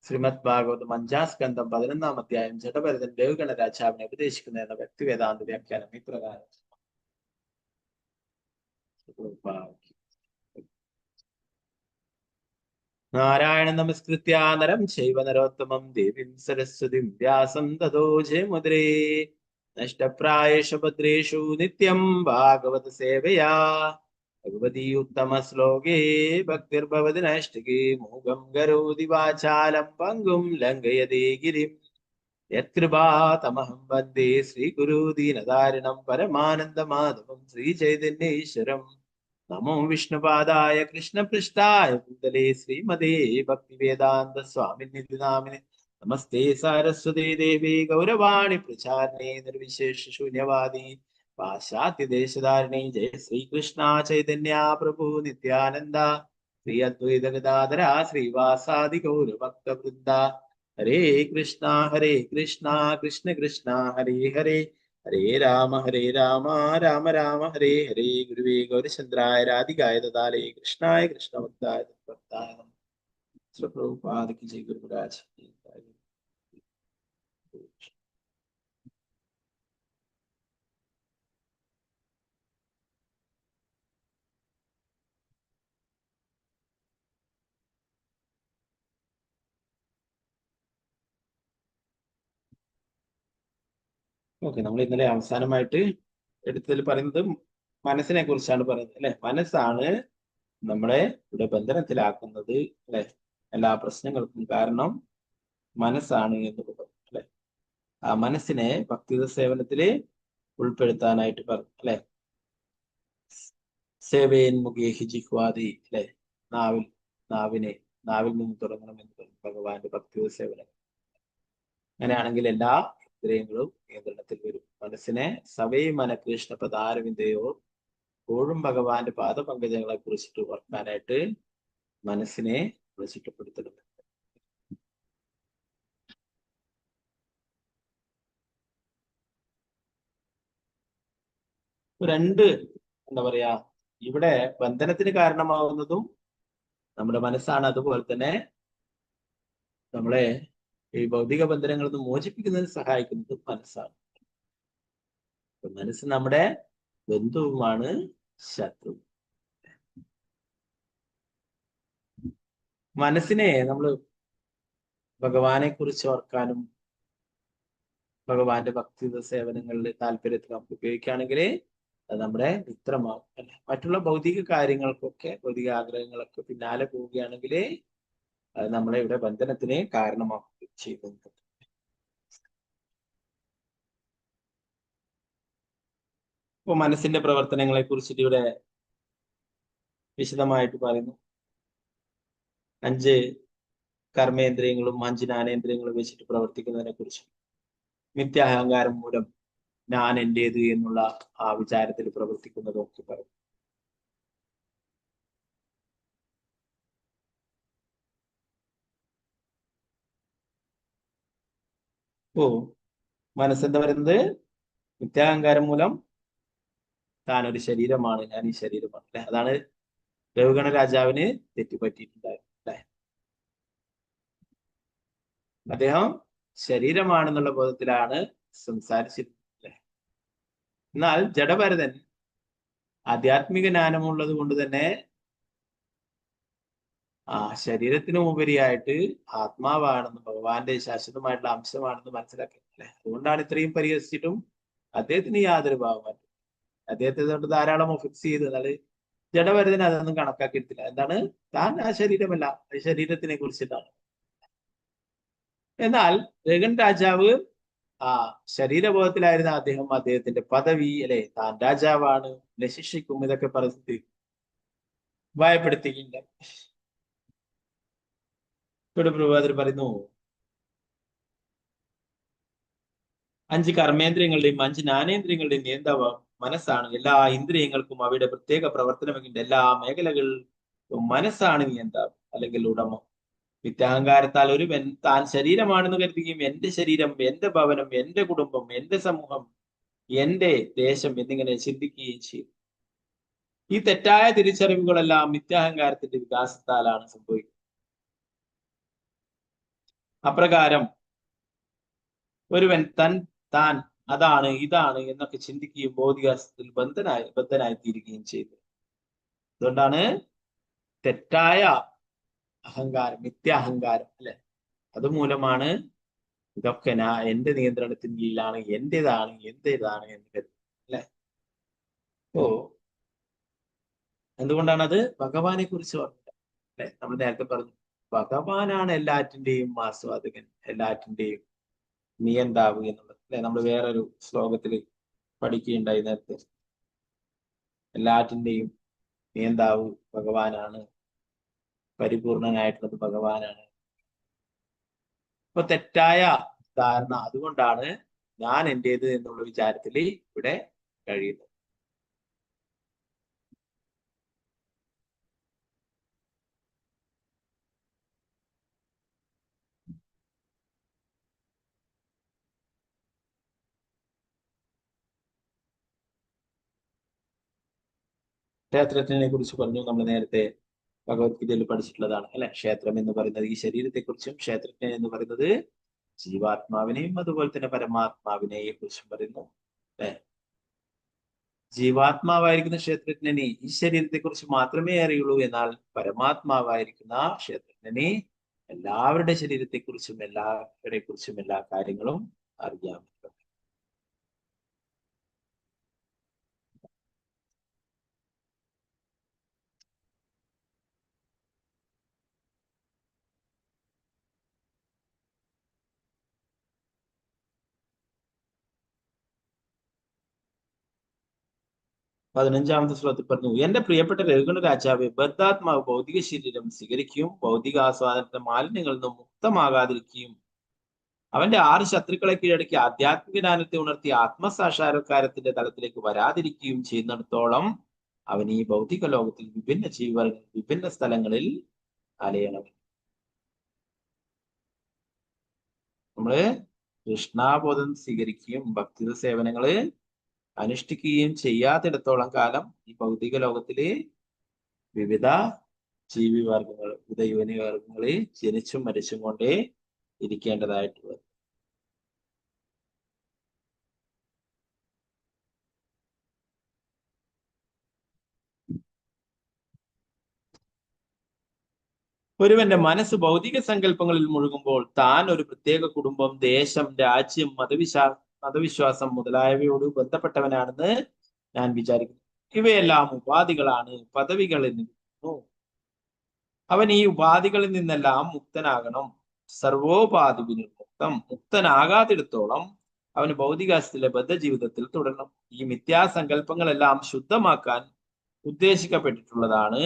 ശ്രീമദ് ഭാഗവതം 5-ാം സ്കന്ധം 11-ാം അധ്യായം ജഡഭരതൻ ദേവഗണ രാജാവിനെ ഉപദേശിക്കുന്ന എന്ന വ്യക്തിവേദാന്ത വ്യാഖ്യാനം ഇപ്രകാരം. നാരായണ നമസ്കൃത്യ നരം ചൈവ നരോത്തമം ദേവീം സരസ്വതിം വ്യാസം തതോ ജയമുദ്രേ. നഷ്ടപ്രായേഷു ഭദ്രേഷു നിത്യം ഭാഗവത സേവയാ ഭഗവതി ഉത്തമ ശ്ലോകേ ഭക്തിർഭവതി നൈഷ്ഠികേ. മൂകം കരോതി വാചാലം പങ്കും ലംഘയതേ ഗിരിം യത്കൃപാതമഹം വന്ദേ ശ്രീഗുരു ദീനധാരിണം പരമാനന്ദ മാധവം ശ്രീചൈതന്യേശ്വരം. നമോ വിഷ്ണുപാദായ കൃഷ്ണപൃഷ്ഠായ ഭൂതലേ ശ്രീമതേ ഭക്തിവേദാന്ത സ്വാമിനിധി നാമിനെ. നമസ്തേ സാരസ്വതേ ദേവി ഗൗരവാണി പ്രചാരണേ നിർവിശേഷ ശൂന്യവാദി പാശ്ചാത്യദേശധാരിണി. ജയ ശ്രീകൃഷ്ണ ചൈതന്യ പ്രഭു നിത്യാനന്ദ ശ്രീ അദ്വൈത ഗദാധര ശ്രീവാസാദി ഗൗരഭക്തവൃന്ദ. ഹരേ കൃഷ്ണ കൃഷ്ണ കൃഷ്ണ ഹരേ ഹരേ ഹരേ രാമ രാമ രാമ ഹരേ ഹരേ. ഗുരുവേ ഗൗരചന്ദ്രായ രാധികായ ദദാലേ കൃഷ്ണായ കൃഷ്ണഭക്തായ തദ്ഭക്തായ നമഃ. ശ്രീ പ്രഭുപാദ കി ജയ്. ഗുരുരാജ്. ഓക്കെ, നമ്മൾ ഇന്നലെ അവസാനമായിട്ട് എടുത്തതിൽ പറയുന്നത് മനസ്സിനെ കുറിച്ചാണ് പറയുന്നത് അല്ലെ. മനസ്സാണ് നമ്മളെ ഇവിടെ ബന്ധനത്തിലാക്കുന്നത് അല്ലെ. എല്ലാ പ്രശ്നങ്ങൾക്കും കാരണം മനസ്സാണ് എന്ന് പറഞ്ഞു അല്ലെ. ആ മനസ്സിനെ ഭക്തിയുത സേവനത്തില് ഉൾപ്പെടുത്താനായിട്ട് പറഞ്ഞു അല്ലെ. സേവേൻ മുഖേഹി ജിഹ്വാദി അല്ലെ. നാവിൽ നിന്ന് തുടങ്ങണമെന്ന് പറഞ്ഞു ഭഗവാന്റെ ഭക്തിയുത സേവനം. അങ്ങനെയാണെങ്കിൽ എല്ലാ ഇന്ദ്രിയങ്ങളും നിയന്ത്രണത്തിൽ വരും. മനസ്സിനെ സവൈ മനകൃഷ്ണ പദാരവിന്ദയോ എപ്പോഴും ഭഗവാന്റെ പാദപങ്കജങ്ങളെ കുറിച്ചിട്ട് ഓർക്കാനായിട്ട് മനസ്സിനെ ചിട്ടപ്പെടുത്തണം. രണ്ട് എന്താ പറയാ, ഇവിടെ ബന്ധനത്തിന് കാരണമാവുന്നതും നമ്മുടെ മനസ്സാണ്. അതുപോലെ തന്നെ നമ്മളെ ഈ ഭൗതിക ബന്ധനങ്ങളിൽ നിന്ന് മോചിപ്പിക്കുന്നതിന് സഹായിക്കുന്നതും മനസ്സാണ്. മനസ്സ് നമ്മുടെ ബന്ധുവുമാണ്, ശത്രു. മനസ്സിനെ നമ്മൾ ഭഗവാനെ കുറിച്ച് ഓർക്കാനും ഭഗവാന്റെ ഭക്തിയുത സേവനങ്ങളിൽ താല്പര്യത്തിൽ നമുക്ക് ഉപയോഗിക്കുകയാണെങ്കിൽ അത് നമ്മുടെ മിത്രമാകും അല്ലെ. മറ്റുള്ള ഭൗതിക കാര്യങ്ങൾക്കൊക്കെ, ഭൗതിക ആഗ്രഹങ്ങളൊക്കെ പിന്നാലെ പോവുകയാണെങ്കിൽ അത് നമ്മളെ ഇവിടെ ബന്ധനത്തിന് കാരണമാക്കുകയും ചെയ്യുന്നുണ്ട്. ഇപ്പൊ മനസ്സിന്റെ പ്രവർത്തനങ്ങളെ കുറിച്ചിട്ട് ഇവിടെ വിശദമായിട്ട് പറയുന്നു. 5 കർമ്മേന്ദ്രിയങ്ങളും 5 ജ്ഞാനേന്ദ്രിയങ്ങളും വെച്ചിട്ട് പ്രവർത്തിക്കുന്നതിനെ കുറിച്ച്, മിഥ്യാഹങ്കാരം മൂലം ഞാൻ എന്റേത് എന്നുള്ള ആ വിചാരത്തിൽ പ്രവർത്തിക്കുന്നതൊക്കെ പറയും. ഓ മനസ്സെന്താ പറയുന്നത്? മിഥ്യാഹങ്കാരം മൂലം താൻ ഒരു ശരീരമാണ്, ഞാൻ ഈ ശരീരമാണ് അല്ലെ. അതാണ് രഘുഗണ രാജാവിന് തെറ്റുപറ്റിയിട്ടുണ്ടായിരുന്നു അല്ലെ. അദ്ദേഹം ശരീരമാണെന്നുള്ള ബോധത്തിലാണ് സംസാരിച്ചിരുന്നത്. എന്നാൽ ജഡഭരതൻ ആധ്യാത്മിക ജ്ഞാനമുള്ളത് കൊണ്ട് തന്നെ ആ ശരീരത്തിന് ഉപരിയായിട്ട് ആത്മാവാണെന്ന്, ഭഗവാന്റെ ശാശ്വതമായിട്ടുള്ള അംശമാണെന്ന് മനസ്സിലാക്കി അല്ലെ. അതുകൊണ്ടാണ് ഇത്രയും പരിഹസിച്ചിട്ടും അദ്ദേഹത്തിന് യാതൊരു ഭാവമായിട്ടും അദ്ദേഹത്തെ കൊണ്ട് ധാരാളം ഒഫിക്സ് ചെയ്ത്, എന്നാൽ ജഡഭരതൻ അതൊന്നും കണക്കാക്കിയിട്ടില്ല. എന്താണ്, താൻ ആ ശരീരമല്ല, ആ ശരീരത്തിനെ കുറിച്ചിട്ടാണ്. എന്നാൽ രഘുൻ രാജാവ് ആ ശരീരബോധത്തിലായിരുന്ന അദ്ദേഹത്തിന്റെ പദവി അല്ലെ, താൻ രാജാവാണ്, ശിക്ഷിക്കും, ഇതൊക്കെ പറഞ്ഞിട്ട് ഭയപ്പെടുത്തിയില്ല. ഇവിടെ പ്രഭാതർ പറയുന്നു, 5 കർമ്മേന്ദ്രിയങ്ങളുടെയും 5 ജ്ഞാനേന്ദ്രിയങ്ങളുടെയും നിയന്താവ് മനസ്സാണ്. എല്ലാ ഇന്ദ്രിയങ്ങൾക്കും അവയുടെ പ്രത്യേക പ്രവർത്തനമെങ്കിൽ എല്ലാ മേഖലകൾക്കും മനസ്സാണ് നിയന്താവ് അല്ലെങ്കിൽ ഉടമ. മിഥ്യാഹങ്കാരത്താൽ ഒരുവൻ താൻ ശരീരമാണെന്ന് കരുതുകയും എന്റെ ശരീരം, എന്റെ ഭവനം, എന്റെ കുടുംബം, എന്റെ സമൂഹം, എന്റെ ദേശം എന്നിങ്ങനെ ചിന്തിക്കുകയും ചെയ്യും. ഈ തെറ്റായ തിരിച്ചറിവുകളെല്ലാം മിഥ്യാഹങ്കാരത്തിന്റെ വികാസത്താലാണ് സംഭവിക്കുന്നത്. അപ്രകാരം ഒരുവൻ താൻ അതാണ് ഇതാണ് എന്നൊക്കെ ചിന്തിക്കുകയും ബോധികാസത്തിൽ ബദ്ധനായി തീരുകയും ചെയ്തു. അതുകൊണ്ടാണ് തെറ്റായ അഹങ്കാരം, മിഥ്യാഹങ്കാരം അല്ലെ, അതുമൂലമാണ് ഇതൊക്കെ എന്റെ നിയന്ത്രണത്തിന് കീഴിലാണ്, എന്റേതാണ് എന്ന് കരുതുന്നത് അല്ലെ. അപ്പോ എന്തുകൊണ്ടാണത്? ഭഗവാനെ കുറിച്ച് പറഞ്ഞില്ല അല്ലെ. നമ്മൾ നേരത്തെ പറഞ്ഞു, ഭഗവാനാണ് എല്ലാറ്റിന്റെയും ആസ്വാദകൻ, എല്ലാറ്റിന്റെയും നിയന്താവ് എന്നുള്ളത് അല്ലെ. നമ്മൾ വേറൊരു ശ്ലോകത്തിൽ പഠിക്കുകയുണ്ടായി നേരത്തെ. എല്ലാറ്റിന്റെയും നിയന്താവ് ഭഗവാനാണ്, പരിപൂർണനായിട്ടുള്ളത് ഭഗവാനാണ്. അപ്പൊ തെറ്റായ ധാരണ, അതുകൊണ്ടാണ് ഞാൻ എന്റേത് എന്നുള്ള വിചാരത്തിൽ ഇവിടെ കഴിയുന്നത്. ക്ഷേത്രത്തിനെ കുറിച്ച് പറഞ്ഞു. നമ്മൾ നേരത്തെ ഭഗവത്ഗീതയിൽ പഠിച്ചിട്ടുള്ളതാണ് അല്ലെ. ക്ഷേത്രം എന്ന് പറയുന്നത് ഈ ശരീരത്തെ കുറിച്ചും, ക്ഷേത്രജ്ഞൻ എന്ന് പറയുന്നത് ജീവാത്മാവിനെയും അതുപോലെ തന്നെ പരമാത്മാവിനെയും കുറിച്ചും പറയുന്നു അല്ലെ. ജീവാത്മാവായിരിക്കുന്ന ക്ഷേത്രജ്ഞനെ ഈ ശരീരത്തെ കുറിച്ച് മാത്രമേ അറിയുള്ളൂ. എന്നാൽ പരമാത്മാവായിരിക്കുന്ന ക്ഷേത്രജ്ഞനെ എല്ലാവരുടെ ശരീരത്തെ കുറിച്ചും എല്ലാ കാര്യങ്ങളും അറിയാൻ പറ്റും. പതിനഞ്ചാമത്തെ ശ്ലോകത്തിൽ പറഞ്ഞു, എന്റെ പ്രിയപ്പെട്ട രഘുഗണ രാജാവെ, ബദ്ധാത്മാവ് ഭൗതിക ശരീരം സ്വീകരിക്കുകയും ഭൗതിക ആസ്വാദനത്തിന്റെ മാലിന്യങ്ങളിൽ നിന്നും മുക്തമാകാതിരിക്കുകയും അവന്റെ 6 ശത്രുക്കളെ കീഴടക്കി ആധ്യാത്മിക ജ്ഞാനത്തെ ഉണർത്തി ആത്മസാക്ഷാത്കാരത്തിന്റെ തലത്തിലേക്ക് വരാതിരിക്കുകയും ചെയ്യുന്നിടത്തോളം അവൻ ഈ ഭൗതിക ലോകത്തിൽ വിഭിന്ന ജീവികൾ വിഭിന്ന സ്ഥലങ്ങളിൽ അലയണം. നമ്മള് കൃഷ്ണാബോധം സ്വീകരിക്കുകയും ഭക്തിത സേവനങ്ങള് അനുഷ്ഠിക്കുകയും ചെയ്യാത്തിടത്തോളം കാലം ഈ ഭൗതിക ലോകത്തില് വിവിധ ജീവിവർഗങ്ങൾ, വിവിധ യോനിവർഗങ്ങളിൽ ജനിച്ചും മരിച്ചും കൊണ്ടേ ഇരിക്കേണ്ടതായിട്ടുള്ളത്. ഒരുവന്റെ മനസ്സ് ഭൗതിക സങ്കല്പങ്ങളിൽ മുഴുകുമ്പോൾ താൻ ഒരു പ്രത്യേക കുടുംബം, ദേശം, രാജ്യം, മതവിശ്വാസം മുതലായവയോട് ബന്ധപ്പെട്ടവനാണെന്ന് ഞാൻ വിചാരിക്കുന്നു. ഇവയെല്ലാം ഉപാധികളാണ്, പദവികളിൽ നിന്നു. അവൻ ഈ ഉപാധികളിൽ നിന്നെല്ലാം മുക്തനാകണം. സർവോപാധി വിനിർമുക്തം. മുക്തനാകാത്തിടത്തോളം അവന് ഭൗതികാസ്ഥിലെ ബദ്ധജീവിതത്തിൽ തുടരണം. ഈ മിഥ്യാസങ്കല്പങ്ങളെല്ലാം ശുദ്ധമാക്കാൻ ഉദ്ദേശിക്കപ്പെട്ടിട്ടുള്ളതാണ്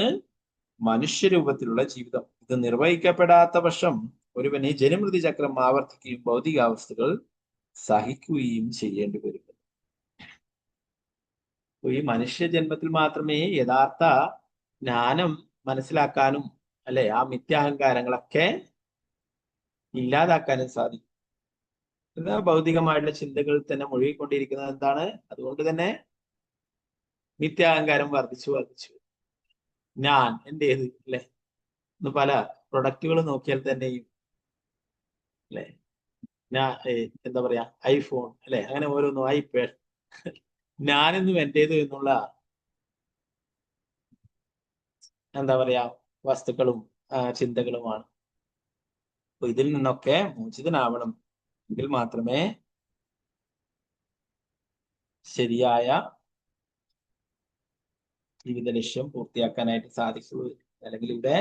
മനുഷ്യരൂപത്തിലുള്ള ജീവിതം. ഇത് നിർവഹിക്കപ്പെടാത്ത പക്ഷം ഒരുവന് ജനമൃതി ചക്രം ആവർത്തിക്കുകയും ഭൗതികാവസ്ഥകൾ സഹിക്കുകയും ചെയ്യേണ്ടി വരും. ഈ മനുഷ്യ ജന്മത്തിൽ മാത്രമേ യഥാർത്ഥ ജ്ഞാനം മനസ്സിലാക്കാനും അല്ലെ ആ മിഥ്യാഹങ്കാരങ്ങളൊക്കെ ഇല്ലാതാക്കാനും സാധിക്കും. ഭൗതികമായിട്ടുള്ള ചിന്തകളിൽ തന്നെ മുഴുകിക്കൊണ്ടിരിക്കുന്നത് എന്താണ്? അതുകൊണ്ട് തന്നെ നിത്യാഹങ്കാരം വർദ്ധിച്ചു. ഞാൻ എന്റേത് അല്ലെ? ഇന്ന് പല പ്രൊഡക്റ്റുകൾ നോക്കിയാൽ തന്നെയും അല്ലെ, ഞാൻ എന്താ പറയാ, ഐഫോൺ അല്ലെ, അങ്ങനെ ഓരോന്നും, ഐപാഡ്, ഞാനെന്നും എന്റേത് എന്നുള്ള എന്താ പറയാ വസ്തുക്കളും ചിന്തകളുമാണ്. അപ്പൊ ഇതിൽ നിന്നൊക്കെ മോചിതനാവണം എങ്കിൽ മാത്രമേ ശരിയായ ജീവിത ലക്ഷ്യം പൂർത്തിയാക്കാനായിട്ട് സാധിക്കുള്ളൂ. അല്ലെങ്കിൽ ഇവിടെ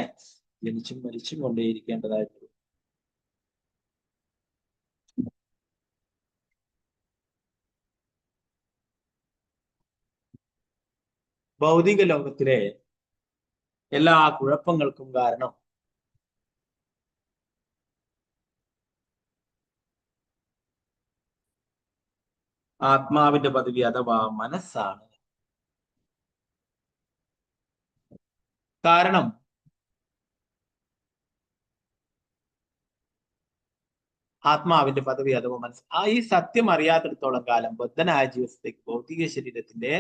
ജനിച്ചും മരിച്ചും കൊണ്ടേയിരിക്കേണ്ടതായിട്ടുള്ളൂ. ഭൗതിക ലോകത്തിലെ എല്ലാ കുഴപ്പങ്ങൾക്കും കാരണം ആത്മാവിന്റെ പദവി അഥവാ മനസ്സാണ്. കാരണം ആത്മാവിന്റെ പദവി അഥവാ മനസ്സ്, ഈ സത്യം അറിയാത്തിടത്തോളം കാലം ബദ്ധനായ ജീവിതത്തേക്ക് ഭൗതിക ശരീരത്തിന്റെ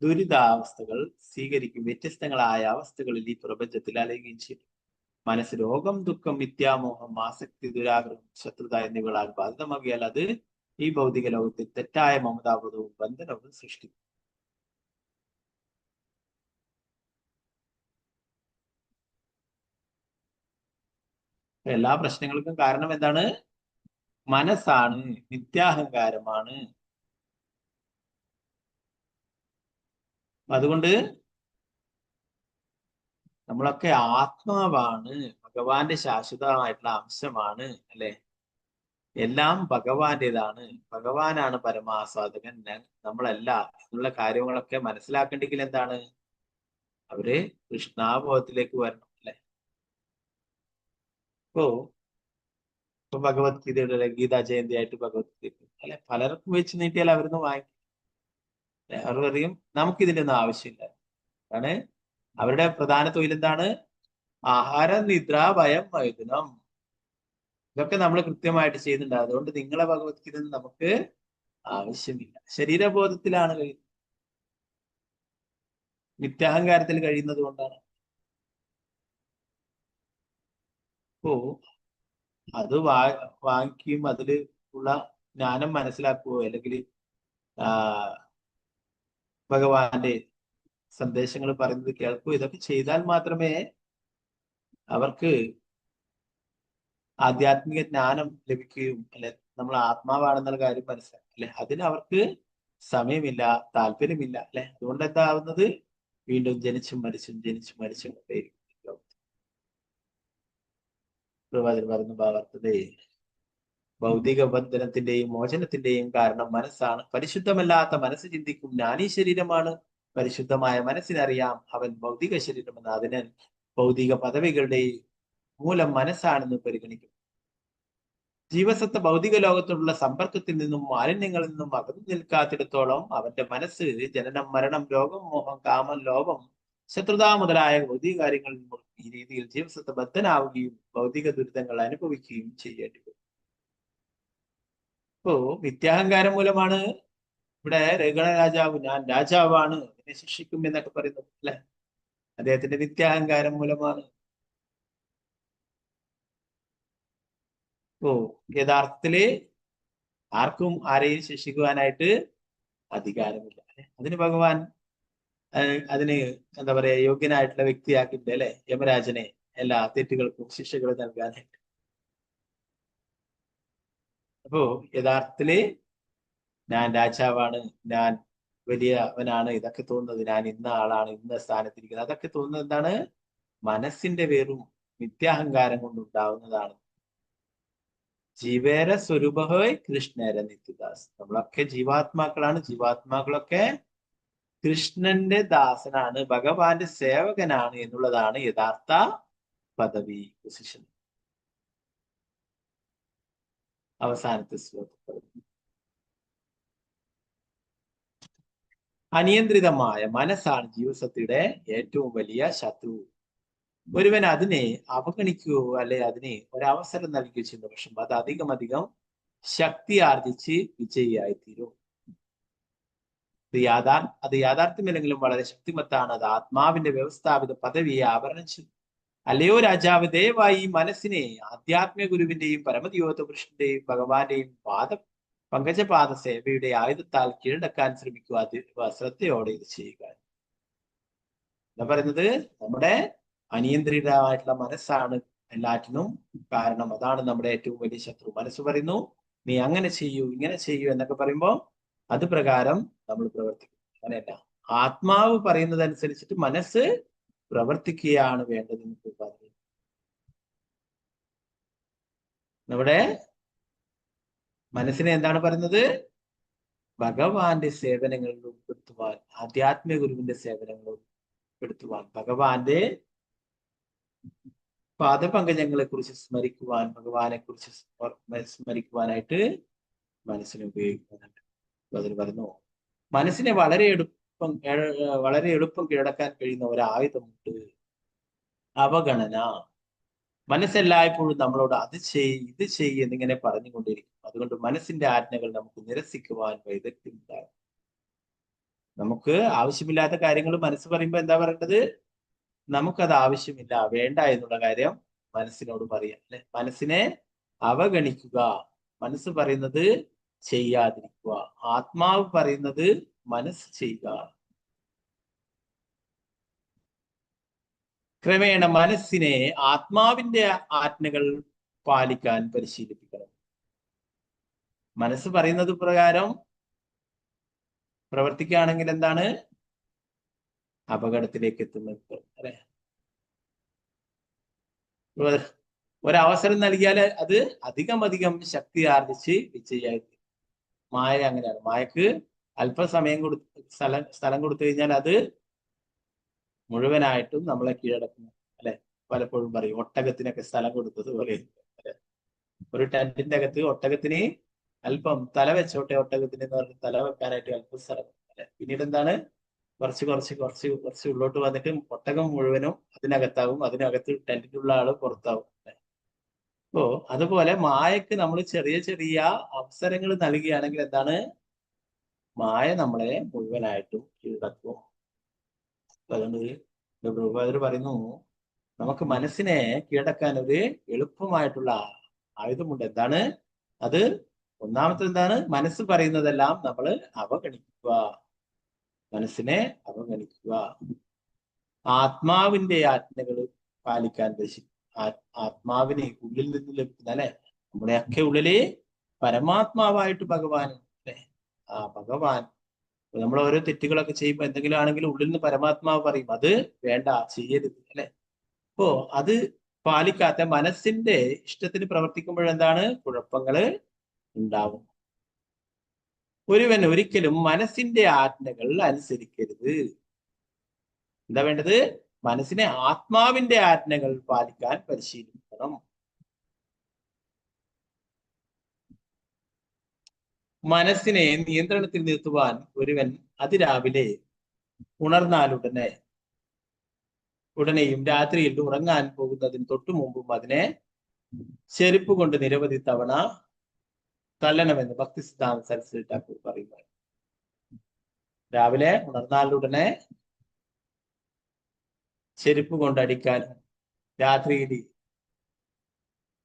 ദുരിതാവസ്ഥകൾ സ്വീകരിക്കും. വ്യത്യസ്തങ്ങളായ അവസ്ഥകളിൽ ഈ പ്രപഞ്ചത്തിൽ അലയുകയും ചെയ്യും. മനസ്സ് രോഗം, ദുഃഖം, മിഥ്യാമോഹം, ആസക്തി, ദുരാഗ്രഹം, ശത്രുത എന്നിവകളാൽ ബാധിതമാകിയാൽ അത് ഈ ഭൗതിക ലോകത്തിൽ തെറ്റായ മമതാബോധവും ബന്ധനവും സൃഷ്ടിക്കും. എല്ലാ പ്രശ്നങ്ങൾക്കും കാരണം എന്താണ്? മനസ്സാണ്, നിത്യാഹങ്കാരമാണ്. അതുകൊണ്ട് നമ്മളൊക്കെ ആത്മാവാണ്, ഭഗവാന്റെ ശാശ്വതമായിട്ടുള്ള അംശമാണ് അല്ലെ? എല്ലാം ഭഗവാന്റേതാണ്, ഭഗവാനാണ് പരമാസ്വാദകൻ, നമ്മളല്ല എന്നുള്ള കാര്യങ്ങളൊക്കെ മനസ്സിലാക്കണ്ടെങ്കിൽ എന്താണ്? അവര് കൃഷ്ണാബോധത്തിലേക്ക് വരണം അല്ലെ? ഇപ്പോ ഭഗവത്ഗീതയുടെ ഗീതാ ജയന്തി ആയിട്ട് ഭഗവത്ഗീത അല്ലെ, പലർക്കും വെച്ച് നീട്ടിയാൽ അവരൊന്നും വാങ്ങിക്കും. അവർ പറയും നമുക്കിതിന്റെ ഒന്നും ആവശ്യമില്ല. കാരണം അവരുടെ പ്രധാന തൊഴിൽ എന്താണ്? ആഹാരം, നിദ്ര, ഭയം, മൈഥുനം, ഇതൊക്കെ നമ്മൾ കൃത്യമായിട്ട് ചെയ്യുന്നുണ്ട്. അതുകൊണ്ട് നിങ്ങളെ ഭഗവത്ഗീത നമുക്ക് ആവശ്യമില്ല. ശരീരബോധത്തിലാണ് കഴിയുന്നത്, നിത്യാഹങ്കാരത്തിൽ കഴിയുന്നത് കൊണ്ടാണ്. അപ്പോ അത് വാങ്ങിക്കുകയും അതിൽ ഉള്ള ജ്ഞാനം മനസ്സിലാക്കുകയോ അല്ലെങ്കിൽ ഭഗവാന്റെ സന്ദേശങ്ങൾ പറയുന്നത് കേൾക്കുകയോ ഇതൊക്കെ ചെയ്താൽ മാത്രമേ അവർക്ക് ആധ്യാത്മിക ജ്ഞാനം ലഭിക്കുകയും അല്ലെ നമ്മൾ ആത്മാവാണെന്നുള്ള കാര്യം മനസ്സിലാക്കും അല്ലെ. അതിന് അവർക്ക് സമയമില്ല, താല്പര്യമില്ല അല്ലെ. അതുകൊണ്ട് എന്താവുന്നത്? വീണ്ടും ജനിച്ചും മരിച്ചും കൊണ്ടേയിരിക്കും. പറഞ്ഞു ഭാവർത്തതേ, ഭൗതിക ബന്ധനത്തിന്റെയും മോചനത്തിന്റെയും കാരണം മനസ്സാണ്. പരിശുദ്ധമല്ലാത്ത മനസ്സ് ചിന്തിക്കും ഞാനീ ശരീരമാണ്. പരിശുദ്ധമായ മനസ്സിനറിയാം അവൻ ഭൗതിക ശരീരമെന്ന്. അതിന് ഭൗതിക പദവികളുടെ മൂലം മനസ്സാണെന്ന് പരിഗണിക്കും. ജീവസത്ത ഭൗതിക ലോകത്തോടുള്ള സമ്പർക്കത്തിൽ നിന്നും മാലിന്യങ്ങളിൽ നിന്നും അകന്നു നിൽക്കാത്തിടത്തോളം അവന്റെ മനസ്സ് ജനനം, മരണം, രോഗം, മോഹം, കാമം, ലോപം, ശത്രുത മുതലായ ഭൗതിക കാര്യങ്ങളിൽ ഈ രീതിയിൽ ജീവസത്ത ബദ്ധനാവുകയും ഭൗതിക ദുരിതങ്ങൾ അനുഭവിക്കുകയും ചെയ്യേണ്ടി വരും. ഇപ്പോ മിഥ്യാഹങ്കാരം മൂലമാണ് ഇവിടെ രഘുഗണ രാജാവ് ഞാൻ രാജാവാണ് എന്നെ ശിക്ഷിക്കും എന്നൊക്കെ പറയുന്നു അല്ലെ. അദ്ദേഹത്തിന്റെ മിഥ്യാഹങ്കാരം മൂലമാണ്. യഥാർത്ഥത്തില് ആർക്കും ആരെയും ശിക്ഷിക്കുവാനായിട്ട് അധികാരമില്ല അല്ലെ. അതിന് ഭഗവാൻ അതിന് എന്താ പറയാ യോഗ്യനായിട്ടുള്ള വ്യക്തിയാക്കിണ്ട് അല്ലെ, യമരാജനെ എല്ലാ തെറ്റുകൾക്കും ശിക്ഷകൾ നൽകാനായിട്ട്. അപ്പോ യഥാർത്ഥത്തില് ഞാൻ രാജാവാണ്, ഞാൻ വലിയവനാണ്, ഇതൊക്കെ തോന്നുന്നത്, ഞാൻ ഇന്ന ആളാണ്, ഇന്ന സ്ഥാനത്തിരിക്കുന്നത്, അതൊക്കെ തോന്നുന്നത് എന്താണ്? മനസ്സിന്റെ വെറും മിഥ്യാഹങ്കാരം കൊണ്ടുണ്ടാവുന്നതാണ്. ജീവേര സ്വരൂപഹോയ് കൃഷ്ണേര നിത്യദാസ്. നമ്മളൊക്കെ ജീവാത്മാക്കളാണ്. ജീവാത്മാക്കളൊക്കെ കൃഷ്ണന്റെ ദാസനാണ്, ഭഗവാന്റെ സേവകനാണ് എന്നുള്ളതാണ് യഥാർത്ഥ പദവി, പൊസിഷൻ. അവസാനത്തെ ശ്ലോകം, അനിയന്ത്രിതമായ മനസ്സാണ് ജീവസത്തയുടെ ഏറ്റവും വലിയ ശത്രു. ഒരുവൻ അതിനെ അവഗണിക്കുകയോ അല്ലെ അതിനെ ഒരവസരം നൽകുകയോ ചെയ്യുന്ന പക്ഷം അത് അധികം ശക്തി ആർജിച്ച് വിജയിയായി തീരും. അത് യാഥാർത്ഥ്യമല്ലെങ്കിലും വളരെ ശക്തിമത്താണ്. അത് ആത്മാവിന്റെ വ്യവസ്ഥാപിത പദവിയെ ആവരണം ചെയ്യും. അല്ലയോ രാജാവ്, ദയവായി ഈ മനസ്സിനെ ആധ്യാത്മിക ഗുരുവിന്റെയും പരമദിയോത പുരുഷന്റെയും ഭഗവാന്റെയും പങ്കജപാദ സേവയുടെ ആയുധത്താൽ കീഴടക്കാൻ ശ്രമിക്കുക. ശ്രദ്ധയോടെ ഇത് ചെയ്യുക. എന്താ പറയുന്നത്? നമ്മുടെ അനിയന്ത്രിതമായിട്ടുള്ള മനസ്സാണ് എല്ലാറ്റിനും കാരണം. അതാണ് നമ്മുടെ ഏറ്റവും വലിയ ശത്രു. മനസ്സ് പറയുന്നു നീ അങ്ങനെ ചെയ്യൂ, ഇങ്ങനെ ചെയ്യൂ എന്നൊക്കെ പറയുമ്പോൾ അത് പ്രകാരം നമ്മൾ പ്രവർത്തിക്കും. അങ്ങനെയല്ല, ആത്മാവ് പറയുന്നതനുസരിച്ചിട്ട് മനസ്സ് പ്രവർത്തിക്കുകയാണ് വേണ്ടതെന്ന് പറഞ്ഞു. നമ്മുടെ മനസ്സിനെ എന്താണ് പറയുന്നത്? ഭഗവാന്റെ സേവനങ്ങളിൽ ഉൾപ്പെടുത്തുവാൻ, ആധ്യാത്മിക ഗുരുവിന്റെ സേവനങ്ങളിൽ ഉൾപ്പെടുത്തുവാൻ, ഭഗവാന്റെ പാദപങ്കജങ്ങളെ കുറിച്ച് സ്മരിക്കുവാൻ, ഭഗവാനെ കുറിച്ച് സ്മരിക്കുവാനായിട്ട് മനസ്സിനെ ഉപയോഗിക്കുന്നുണ്ട്. അതിൽ പറയുന്നു മനസ്സിനെ വളരെ എളുപ്പം കീഴടക്കാൻ കഴിയുന്ന ഒരായുധമുണ്ട്, അവഗണന. മനസ്സെല്ലായ്പ്പോഴും നമ്മളോട് അത് ചെയ്യ്, ഇത് ചെയ്യ് എന്നിങ്ങനെ പറഞ്ഞുകൊണ്ടിരിക്കും. അതുകൊണ്ട് മനസ്സിന്റെ ആജ്ഞകൾ നമുക്ക് നിരസിക്കുവാൻ വൈദഗ്ധ്യമുണ്ടാകും. നമുക്ക് ആവശ്യമില്ലാത്ത കാര്യങ്ങൾ മനസ്സ് പറയുമ്പോൾ എന്താ പറയേണ്ടത്? നമുക്കത് ആവശ്യമില്ല, വേണ്ട എന്നുള്ള കാര്യം മനസ്സിനോട് പറയാം, അല്ലെ? മനസ്സിനെ അവഗണിക്കുക, മനസ്സ് പറയുന്നത് ചെയ്യാതിരിക്കുക, ആത്മാവ് പറയുന്നത് മനസ്സ് ചെയ്യുക. ക്രമേണ മനസ്സിനെ ആത്മാവിന്റെ ആജ്ഞകൾ പാലിക്കാൻ പരിശീലിപ്പിക്കണം. മനസ്സ് പറയുന്നത് പ്രകാരം പ്രവർത്തിക്കുകയാണെങ്കിൽ എന്താണ്? അപകടത്തിലേക്ക് എത്തുന്നത്, അല്ലെ? ഒരവസരം നൽകിയാൽ അത് അധികം ശക്തി ആർജിച്ച് വിജയിയായി. മായ അങ്ങനെയാണ്. മായക്ക് അല്പസമയം സ്ഥലം കൊടുത്തു കഴിഞ്ഞാൽ അത് മുഴുവനായിട്ടും നമ്മളെ കീഴടക്കുന്നു, അല്ലെ? പലപ്പോഴും പറയും ഒട്ടകത്തിനൊക്കെ സ്ഥലം കൊടുത്തതുപോലെ, അല്ലെ? ഒരു ടെന്റിന്റെ അകത്ത് ഒട്ടകത്തിന് അല്പം തല വെച്ചോട്ടെ, ഒട്ടകത്തിന് എന്ന് പറഞ്ഞ് തല വെക്കാനായിട്ട് അല്പം സ്ഥലം, അല്ലെ? പിന്നീട് എന്താണ്? കുറച്ച് ഉള്ളോട്ട് വന്നിട്ട് ഒട്ടകം മുഴുവനും അതിനകത്താവും, അതിനകത്ത് ടെന്റിലുള്ള ആള് പുറത്താവും, അല്ലെ? അപ്പോ അതുപോലെ മായക്ക് നമ്മൾ ചെറിയ അവസരങ്ങൾ നൽകുകയാണെങ്കിൽ എന്താണ്? മായ നമ്മളെ മുഴുവനായിട്ടും കീഴടക്കും. അതുകൊണ്ട് പ്രഭുപാദർ പറയുന്നു നമുക്ക് മനസ്സിനെ കീഴടക്കാൻ ഒരു എളുപ്പമായിട്ടുള്ള ആയുധമുണ്ട്. എന്താണ് അത്? ഒന്നാമത്തെ എന്താണ്? മനസ്സ് പറയുന്നതെല്ലാം നമ്മൾ അവഗണിക്കുക, മനസ്സിനെ അവഗണിക്കുക. ആത്മാവിന്റെ ആജ്ഞകൾ പാലിക്കാൻ പരിശീലിക്കുക. ആത്മാവിനെ ഉള്ളിൽ നിന്ന് ലഭിക്കുന്ന, അല്ലെ? നമ്മുടെയൊക്കെ ഉള്ളില് പരമാത്മാവായിട്ട് ഭഗവാൻ, അല്ലെ? ആ ഭഗവാൻ നമ്മൾ ഓരോ തെറ്റുകളൊക്കെ ചെയ്യുമ്പോൾ എന്തെങ്കിലും ആണെങ്കിലും ഉള്ളിൽ നിന്ന് പരമാത്മാവ് പറയും അത് വേണ്ട, ചെയ്യരുത്, അല്ലെ? അപ്പോ അത് പാലിക്കാത്ത മനസ്സിന്റെ ഇഷ്ടത്തിന് പ്രവർത്തിക്കുമ്പോഴെന്താണ്? കുഴപ്പങ്ങള് ഉണ്ടാവും. ഒരുവൻ ഒരിക്കലും മനസ്സിന്റെ ആജ്ഞകൾ അനുസരിക്കരുത്. എന്താ വേണ്ടത്? മനസ്സിനെ ആത്മാവിന്റെ ആജ്ഞകൾ പാലിക്കാൻ പരിശീലിക്കണം. മനസ്സിനെ നിയന്ത്രണത്തിൽ നിർത്തുവാൻ ഒരുവൻ അതിരാവിലെ ഉടനെയും രാത്രിയിൽ ഉറങ്ങാൻ പോകുന്നതിന് തൊട്ടു മുമ്പും അതിനെ ചെരുപ്പ് കൊണ്ട് നിരവധി തവണ തല്ലണമെന്ന് ഭക്തി സിദ്ധാന്ത സരസ്വതി ഠാക്കൂർ പറയുന്നു. രാവിലെ ഉണർന്നാലുടനെ ചെരുപ്പ് കൊണ്ട് അടിക്കാനും രാത്രിയിൽ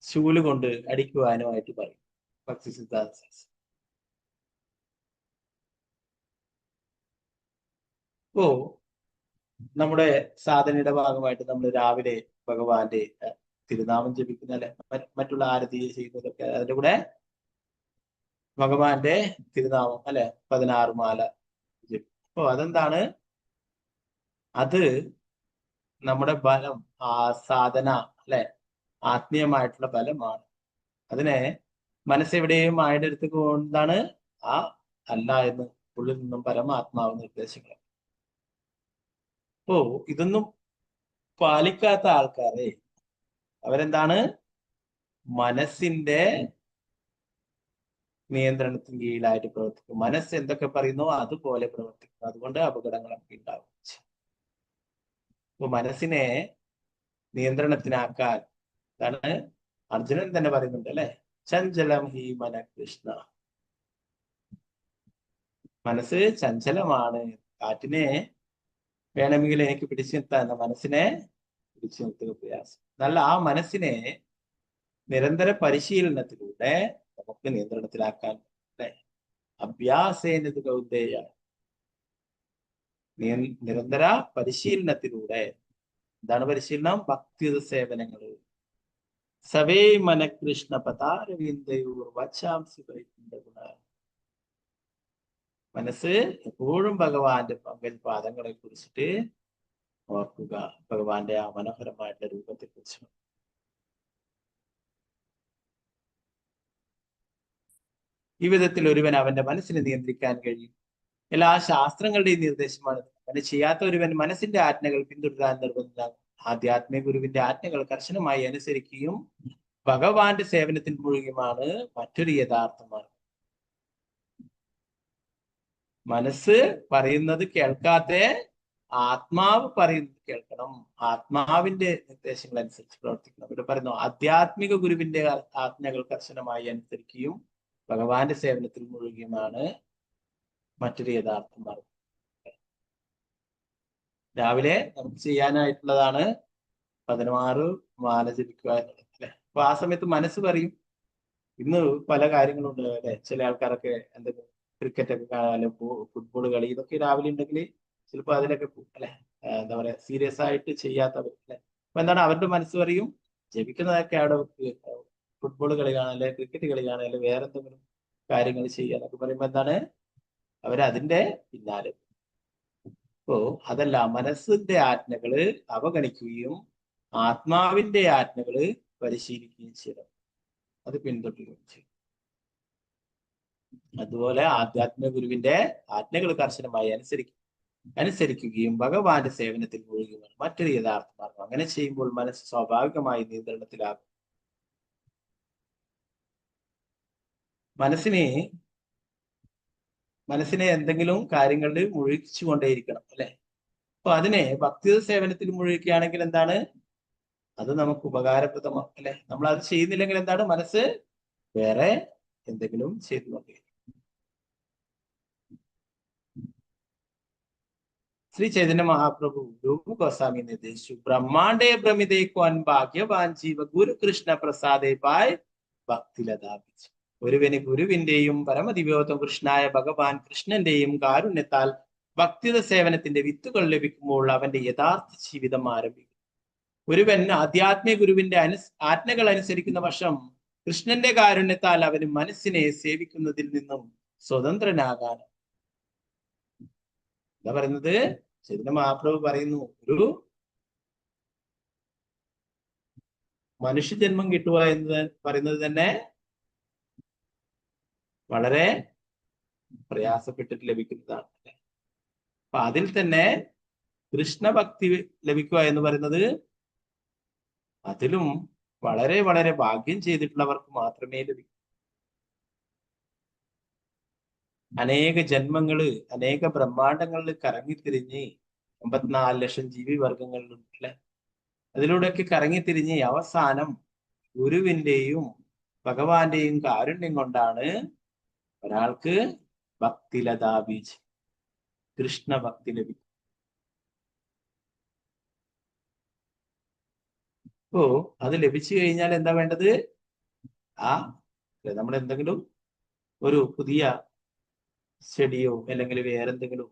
ചൂല് കൊണ്ട് അടിക്കുവാനുമായിട്ട് പറയും ഭക്തി സിദ്ധാന്ത സരസ്വതി. അപ്പോ നമ്മുടെ സാധനയുടെ ഭാഗമായിട്ട് നമ്മൾ രാവിലെ ഭഗവാന്റെ തിരുനാമം ജപിക്കുന്ന, അല്ലെ? മറ്റുള്ള ആരതി ചെയ്യുന്നതൊക്കെ അതിന്റെ കൂടെ ഭഗവാന്റെ തിരുനാമം, അല്ലെ? 16 മാല ജപിക്കും. അപ്പോ അതെന്താണ്? അത് നമ്മുടെ ബലം, ആ സാധന, അല്ലെ? ആത്മീയമായിട്ടുള്ള ബലമാണ്. അതിനെ മനസ്സെവിടെയും ആയിടെടുത്ത് കൊണ്ടാണ് ആ അല്ല എന്ന് ഉള്ളിൽ നിന്നും പരമാത്മാവ് നിർദ്ദേശങ്ങൾ. അപ്പോ ഇതൊന്നും പാലിക്കാത്ത ആൾക്കാരെ അവരെന്താണ്? മനസ്സിന്റെ നിയന്ത്രണത്തിന് കീഴിലായിട്ട് പ്രവർത്തിക്കും. മനസ്സ് എന്തൊക്കെ പറയുന്നോ അതുപോലെ പ്രവർത്തിക്കും. അതുകൊണ്ട് അപകടങ്ങളൊക്കെ ഉണ്ടാവും. അപ്പൊ മനസ്സിനെ നിയന്ത്രണത്തിനാക്കാൻ, അതാണ് അർജുനൻ തന്നെ പറയുന്നുണ്ട്, അല്ലെ? ചഞ്ചലം ഹി മന കൃഷ്ണ. മനസ്സ് ചഞ്ചലമാണ്. കാറ്റിനെ വേണമെങ്കിൽ എനിക്ക് പിടിച്ചു നിർത്താൻ, മനസ്സിനെ പിടിച്ചു നിർത്തുക പ്രയാസം. എന്നാൽ ആ മനസ്സിനെ നിരന്തര പരിശീലനത്തിലൂടെ നമുക്ക് നിയന്ത്രണത്തിലാക്കാൻ അഭ്യാസേന കൗന്ദേയ, നിരന്തര പരിശീലനത്തിലൂടെ. എന്താണ് പരിശീലനം? ഭക്തിയുത സേവനങ്ങള്. സവേ മനകൃഷ്ണ പതാരവിന്ദയൂർ വച്ചാംസി വൈകുണ്ഠ ഗുണ. മനസ്സ് എപ്പോഴും ഭഗവാന്റെ പാദങ്ങളെ കുറിച്ചിട്ട് ഓർക്കുക, ഭഗവാന്റെ ആ മനോഹരമായിട്ടുള്ള രൂപത്തെ കുറിച്ച്. ഈ വിധത്തിൽ ഒരുവൻ അവന്റെ മനസ്സിനെ നിയന്ത്രിക്കാൻ കഴിയും. എല്ലാ ശാസ്ത്രങ്ങളുടെയും നിർദ്ദേശമാണ്. അങ്ങനെ ചെയ്യാത്ത ഒരുവൻ മനസ്സിന്റെ ആജ്ഞകൾ പിന്തുടരാൻ നിർബന്ധിതനാകും. ആധ്യാത്മിക ഗുരുവിന്റെ ആജ്ഞകൾ കർശനമായി അനുസരിക്കുകയും ഭഗവാന്റെ സേവനത്തിൽ മുഴുകിയുമാണ് മറ്റൊരു യഥാർത്ഥമാണ്. മനസ്സ് പറയുന്നത് കേൾക്കാതെ ആത്മാവ് പറയുന്നത് കേൾക്കണം. ആത്മാവിന്റെ നിർദ്ദേശങ്ങൾ അനുസരിച്ച് പ്രവർത്തിക്കണം. ഇവിടെ പറയുന്നു ആധ്യാത്മിക ഗുരുവിന്റെ ആജ്ഞകൾ കർശനമായി അനുസരിക്കുകയും ഭഗവാന്റെ സേവനത്തിൽ മുഴുകിയുമാണ് മറ്റൊരു യഥാർത്ഥ മാർഗം. രാവിലെ നമുക്ക് ചെയ്യാനായിട്ടുള്ളതാണ് 16 മാല ജപിക്കുക എന്നുള്ളത് അല്ലെ. അപ്പൊ ആ സമയത്ത് മനസ്സ് പറയും, ഇന്ന് പല കാര്യങ്ങളുണ്ട് അല്ലെ. ചില ആൾക്കാരൊക്കെ എന്തെങ്കിലും ക്രിക്കറ്റ് ഒക്കെ കാണാനും ഫുട്ബോൾ കളി ഇതൊക്കെ രാവിലെ ഉണ്ടെങ്കിൽ ചിലപ്പോൾ അതിലൊക്കെ പോകും അല്ലെ. എന്താ പറയാ, സീരിയസ് ആയിട്ട് ചെയ്യാത്തവർ അല്ലെ. അപ്പൊ എന്താണ് അവരുടെ മനസ്സ് പറയും, ജപിക്കുന്നതൊക്കെ അവിടെ ഫുട്ബോൾ കളി കാണാല്ലേ, ക്രിക്കറ്റ് കളി കാണാല്ലേ, വേറെ എന്തെങ്കിലും കാര്യങ്ങൾ ചെയ്യാന്നൊക്കെ പറയുമ്പോ എന്താണ് അവരതിന്റെ പിന്നാലെ. അപ്പോ അതല്ല, മനസ്സിന്റെ ആജ്ഞകള് അവഗണിക്കുകയും ആത്മാവിന്റെ ആജ്ഞകള് പരിശീലിക്കുകയും ചെയ്യണം, അത് പിന്തുടരുകയും ചെയ്യും. അതുപോലെ ആധ്യാത്മിക ഗുരുവിന്റെ ആജ്ഞകൾ കർശനമായി അനുസരിക്കുകയും ഭഗവാന്റെ സേവനത്തിൽ മുഴുകുകയാണ് മറ്റൊരു യഥാർത്ഥ മാർഗം. അങ്ങനെ ചെയ്യുമ്പോൾ മനസ്സ് സ്വാഭാവികമായി നിയന്ത്രണത്തിലാകും. മനസ്സിനെ എന്തെങ്കിലും കാര്യങ്ങളിൽ മുഴുകിച്ചു കൊണ്ടേയിരിക്കണം അല്ലെ. അപ്പൊ അതിനെ ഭക്തിയുത സേവനത്തിൽ മുഴുകിക്കുകയാണെങ്കിൽ എന്താണ്, അത് നമുക്ക് ഉപകാരപ്രദമാണ് അല്ലെ. നമ്മൾ അത് ചെയ്യുന്നില്ലെങ്കിൽ എന്താണ്, മനസ്സ് വേറെ എന്തെങ്കിലും ചെയ്തുകൊണ്ടേയിരിക്കും. ശ്രീ ചൈതന്യ മഹാപ്രഭു രൂപ ഗോസ്വാമി നിർദ്ദേശിച്ചു, ബ്രഹ്മാണ്ഡേ ഭ്രമിതേ ക്വൻ ഭാഗ്യവാൻ ജീവ ഗുരു കൃഷ്ണ പ്രസാദേ പായ് ഭക്തിലതാപിച്ചു. ഒരുവന് ഗുരുവിന്റെയും പരമദിവ്യോത്തം കൃഷ്ണനായ ഭഗവാൻ കൃഷ്ണന്റെയും കാരുണ്യത്താൽ ഭക്തിയുത സേവനത്തിന്റെ വിത്തുകൾ ലഭിക്കുമ്പോൾ അവന്റെ യഥാർത്ഥ ജീവിതം ആരംഭിക്കും. ഒരുവൻ ആധ്യാത്മിക ഗുരുവിന്റെ ആജ്ഞകൾ അനുസരിക്കുന്ന പക്ഷം കൃഷ്ണന്റെ കാരുണ്യത്താൽ അവന് മനസ്സിനെ സേവിക്കുന്നതിൽ നിന്നും സ്വതന്ത്രനാകാൻ. എന്താ പറയുന്നത്? ചൈതന്യ മഹാപ്രഭു പറയുന്നു, ഒരു മനുഷ്യജന്മം കിട്ടുക എന്ന് പറയുന്നത് തന്നെ വളരെ പ്രയാസപ്പെട്ടിട്ട് ലഭിക്കുന്നതാണ്. അപ്പൊ അതിൽ തന്നെ കൃഷ്ണഭക്തി ലഭിക്കുക എന്ന് പറയുന്നത് അതിലും വളരെ വളരെ ഭാഗ്യം ചെയ്തിട്ടുള്ളവർക്ക് മാത്രമേ ലഭിക്കൂ. അനേക ജന്മങ്ങള്, അനേക ബ്രഹ്മാണ്ടങ്ങളിൽ കറങ്ങിത്തിരിഞ്ഞ് 54 ലക്ഷം ജീവി വർഗങ്ങളിലുണ്ടല്ലേ. അതിലൂടെയൊക്കെ കറങ്ങിത്തിരിഞ്ഞ് അവസാനം ഗുരുവിന്റെയും ഭഗവാന്റെയും കാരുണ്യം കൊണ്ടാണ് ഒരാൾക്ക് ഭക്തിലതാബീജ്, കൃഷ്ണഭക്തി ലഭിക്കും. അപ്പോ അത് ലഭിച്ചു കഴിഞ്ഞാൽ എന്താ വേണ്ടത്? നമ്മൾ എന്തെങ്കിലും ഒരു പുതിയ ചെടിയോ അല്ലെങ്കിൽ വേറെന്തെങ്കിലും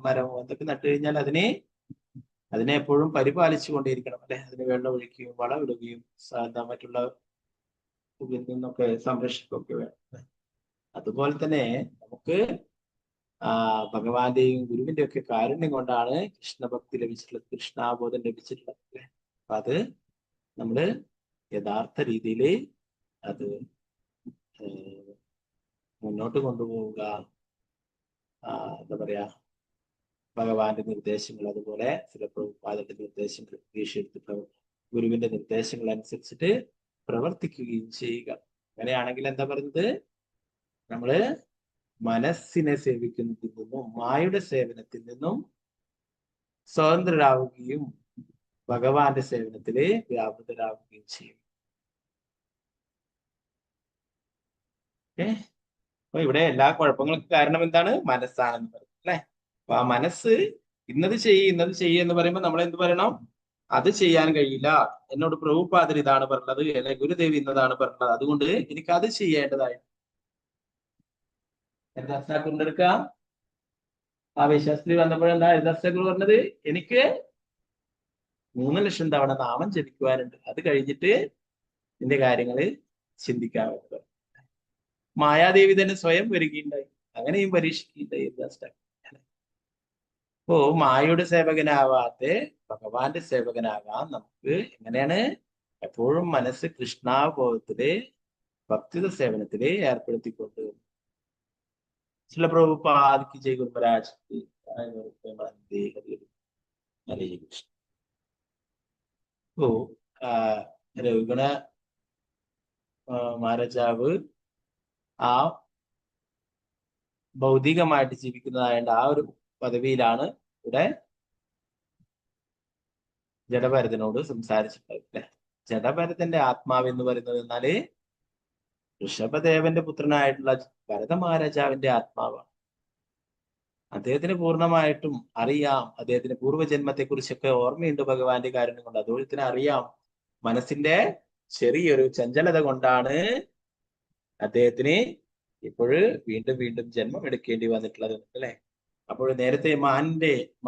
മരമോ എന്തൊക്കെ നട്ടു കഴിഞ്ഞാൽ അതിനെ എപ്പോഴും പരിപാലിച്ചു കൊണ്ടേയിരിക്കണം അല്ലെ. അതിന് വെള്ളം ഒഴിക്കുകയും വളമിടുകയും മറ്റുള്ള ഇതിൽ നിന്നൊക്കെ സംരക്ഷിക്കുകയൊക്കെ വേണം. അതുപോലെ തന്നെ നമുക്ക് ഭഗവാന്റെയും ഗുരുവിന്റെയും ഒക്കെ കാരുണ്യം കൊണ്ടാണ് കൃഷ്ണഭക്തി ലഭിച്ചിട്ടുള്ളത്, കൃഷ്ണാബോധം ലഭിച്ചിട്ടുള്ളത് അല്ലെ. അപ്പൊ അത് നമ്മള് യഥാർത്ഥ രീതിയിൽ അത് മുന്നോട്ട് കൊണ്ടുപോവുക. എന്താ പറയാ, ഭഗവാന്റെ നിർദ്ദേശങ്ങൾ, അതുപോലെ പ്രഭുപാദന്റെ നിർദ്ദേശങ്ങൾ വീക്ഷിച്ചെടുത്ത് ഗുരുവിന്റെ നിർദ്ദേശങ്ങൾ അനുസരിച്ചിട്ട് പ്രവർത്തിക്കുകയും ചെയ്യുക. അങ്ങനെയാണെങ്കിൽ എന്താ പറയുന്നത്, നമ്മള് മനസ്സിനെ സേവിക്കുന്നതിൽ നിന്നും മായയുടെ സേവനത്തിൽ നിന്നും സ്വതന്ത്രരാവുകയും ഭഗവാന്റെ സേവനത്തില് വ്യാപൃതരാവുകയും ചെയ്യും. അപ്പൊ ഇവിടെ എല്ലാ കുഴപ്പങ്ങൾക്കും കാരണം എന്താണ്? മനസ്സാണെന്ന് പറയും അല്ലെ. അപ്പൊ ആ മനസ്സ് ഇന്നത് ചെയ്യ് എന്ന് പറയുമ്പോൾ നമ്മൾ എന്ത് പറയണം? അത് ചെയ്യാൻ കഴിയില്ല, എന്നോട് പ്രഭുപാദർ ഇതാണ് പറഞ്ഞത്, അല്ലെ ഗുരുദേവി ഇന്നതാണ് പറഞ്ഞത്, അതുകൊണ്ട് എനിക്ക് അത് ചെയ്യേണ്ടതായി. ഹരിദാസനാക്കുണ്ടെടുക്കാം. ആ വിശ്വാസത്തിൽ വന്നപ്പോഴെന്താ ഹരിദാസനാക്കുർ പറഞ്ഞത്? എനിക്ക് 3 ലക്ഷം തവണ നാമം ജപിക്കുവാനുണ്ട്, അത് കഴിഞ്ഞിട്ട് നിന്റെ കാര്യങ്ങൾ ചിന്തിക്കാമെന്ന് പറഞ്ഞു. മായാദേവി തന്നെ സ്വയം വരികയുണ്ടായി, അങ്ങനെയും പരീക്ഷിക്കുകയുണ്ടായി ഹരിദാസനാക്കുർ. അപ്പോ മായയുടെ സേവകനാവാതെ ഭഗവാന്റെ സേവകനാകാൻ നമുക്ക് എങ്ങനെയാണ്? എപ്പോഴും മനസ്സ് കൃഷ്ണാബോധത്തില് ഭക്തിത സേവനത്തില് ഏർപ്പെടുത്തിക്കൊണ്ട്. ചില പ്രഭുപാദ് കി ജയ്, ഗുരു മഹാരാജ് കി ജയ്. ഹരേ കൃഷ്ണ. രഘുഗണ മഹാരാജാവ് ആ ഭൗതികമായിട്ട് ജീവിക്കുന്നതായതുകൊണ്ട് ആ ഒരു പദവിയിലാണ് ഇവിടെ ജഡഭരതനോട് സംസാരിച്ചിട്ടുള്ളത്. ജഡഭരതന്റെ ആത്മാവ് എന്ന് പറയുന്നത് എന്നാല് ഋഷഭദേവന്റെ പുത്രനായിട്ടുള്ള ഭരത മഹാരാജാവിന്റെ ആത്മാവാണ്. അദ്ദേഹത്തിന് പൂർണ്ണമായിട്ടും അറിയാം, അദ്ദേഹത്തിന് പൂർവ്വജന്മത്തെ കുറിച്ചൊക്കെ ഓർമ്മയുണ്ട് ഭഗവാന്റെ കാര്യം കൊണ്ട്. അദ്ദേഹത്തിന് അറിയാം മനസ്സിന്റെ ചെറിയൊരു ചഞ്ചലത കൊണ്ടാണ് അദ്ദേഹത്തിന് ഇപ്പോഴ് വീണ്ടും വീണ്ടും ജന്മം എടുക്കേണ്ടി വന്നിട്ടുള്ളത് അല്ലെ. അപ്പോൾ നേരത്തെ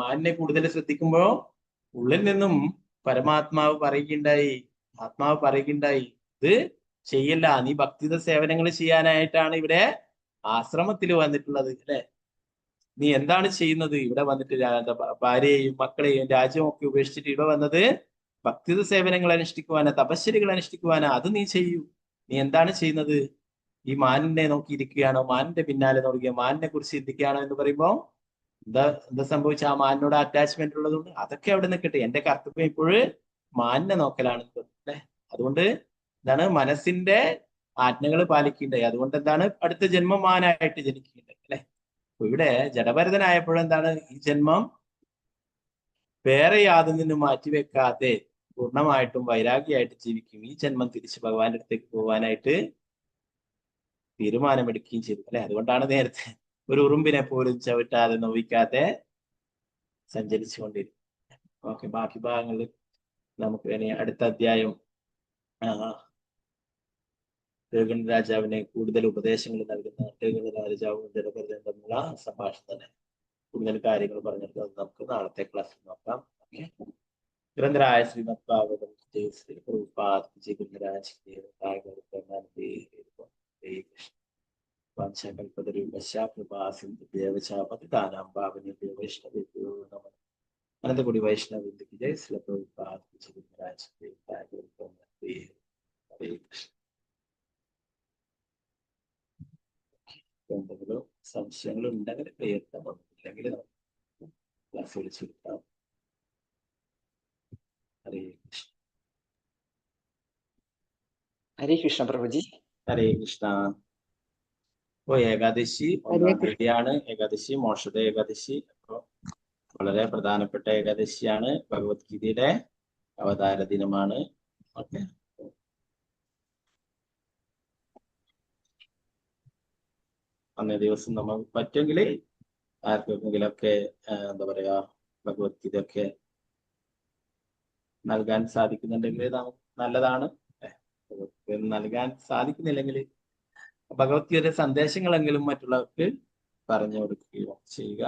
മാനിനെ കൂടുതൽ ശ്രദ്ധിക്കുമ്പോ ഉള്ളിൽ നിന്നും ആത്മാവ് പറയുകയുണ്ടായി, ഇത് ചെയ്യല്ല, നീ ഭക്തിത സേവനങ്ങൾ ചെയ്യാനായിട്ടാണ് ഇവിടെ ആശ്രമത്തിൽ വന്നിട്ടുള്ളത് അല്ലെ. നീ എന്താണ് ചെയ്യുന്നത്? ഇവിടെ വന്നിട്ട് ഭാര്യയെയും മക്കളെയും രാജ്യവും ഒക്കെ ഉപേക്ഷിച്ചിട്ട് ഇവിടെ വന്നത് ഭക്തിത സേവനങ്ങൾ അനുഷ്ഠിക്കുവാനാ, തപശ്ശരികൾ അനുഷ്ഠിക്കുവാനാ. അത് നീ ചെയ്യൂ. നീ എന്താണ് ചെയ്യുന്നത്? ഈ മാനിനെ നോക്കിയിരിക്കുകയാണോ? മാനിന്റെ പിന്നാലെ നോക്കിയ മാനിനെ കുറിച്ച് ചിന്തിക്കുകയാണോ എന്ന് പറയുമ്പോ എന്താ സംഭവിച്ച? ആ മാനിനോട് അറ്റാച്ച്മെന്റ് ഉള്ളതുകൊണ്ട് അതൊക്കെ അവിടെ നിൽക്കട്ടെ, എന്റെ കർത്തവ്യം ഇപ്പോഴ് മാനിനെ നോക്കലാണ് അല്ലെ. അതുകൊണ്ട് എന്താണ്? മനസ്സിന്റെ ആജ്ഞകൾ പാലിക്കേണ്ടത്. അതുകൊണ്ട് എന്താണ്? അടുത്ത ജന്മം മാനായിട്ട് ജനിക്കേണ്ടത് അല്ലെ. അപ്പൊ ഇവിടെ ജഡഭരതനായപ്പോഴെന്താണ്? ഈ ജന്മം വേറെ യാതൊന്നും നിന്നും മാറ്റിവെക്കാതെ പൂർണ്ണമായിട്ടും വൈരാഗിയായിട്ട് ജീവിക്കും. ഈ ജന്മം തിരിച്ച് ഭഗവാന്റെ അടുത്തേക്ക് പോകാനായിട്ട് തീരുമാനമെടുക്കുകയും ചെയ്തു അല്ലെ. അതുകൊണ്ടാണ് നേരത്തെ ഒരു ഉറുമ്പിനെ പോലും ചവിട്ടാതെ നോവിക്കാതെ സഞ്ചരിച്ചു കൊണ്ടിരുന്നു. ഓക്കെ, ബാക്കി ഭാഗങ്ങളിൽ നമുക്ക് ഇനി അടുത്ത അധ്യായം രഘുഗണ രാജാവിനെ കൂടുതൽ ഉപദേശങ്ങൾ നൽകുന്ന രഘുഗണ രാജാവും ജഡഭരതനും തമ്മിലുള്ള സംഭാഷണം തന്നെ കൂടുതൽ കാര്യങ്ങൾ പറഞ്ഞിട്ട് അത് നമുക്ക് നാളത്തെ ക്ലാസ്സിൽ നോക്കാം. ഓക്കെ. ഗ്രന്ഥരായ ശ്രീമദ് ഭാഗവതം ശ്രീ പ്രഭുപാദ് ജി ഗുരുരാജ് അനന്തകുടി വൈഷ്ണവ ജയ ശ്രീ പ്രഭുപാദ് ജി ഗുരുരാജ്. എന്തെങ്കിലും സംശയങ്ങൾ ഉണ്ടെങ്കിൽ ക്ലിയർ ഇല്ലെങ്കിൽ ക്ലാസ് വിളിച്ചെടുക്കാം. ഹരേ കൃഷ്ണ. ഹരേ കൃഷ്ണ പ്രഭുജി. ഹരേ കൃഷ്ണ. അപ്പോ ഏകാദശി 1-ാം തീയതിയാണ് ഏകാദശി, മോക്ഷദ ഏകാദശി. അപ്പോ വളരെ പ്രധാനപ്പെട്ട ഏകാദശിയാണ്, ഭഗവത്ഗീതയുടെ അവതാര ദിനമാണ്. ഓക്കെ. അന്നേ ദിവസം നമ്മൾ പറ്റുമെങ്കിൽ ആർക്കെങ്കിലൊക്കെ എന്താ പറയാ ഭഗവത്ഗീത ഒക്കെ നൽകാൻ സാധിക്കുന്നുണ്ടെങ്കിൽ നല്ലതാണ്. നൽകാൻ സാധിക്കുന്നില്ലെങ്കിൽ ഭഗവത്ഗീതയുടെ സന്ദേശങ്ങളെങ്കിലും മറ്റുള്ളവർക്ക് പറഞ്ഞു കൊടുക്കുകയോ ചെയ്യുക.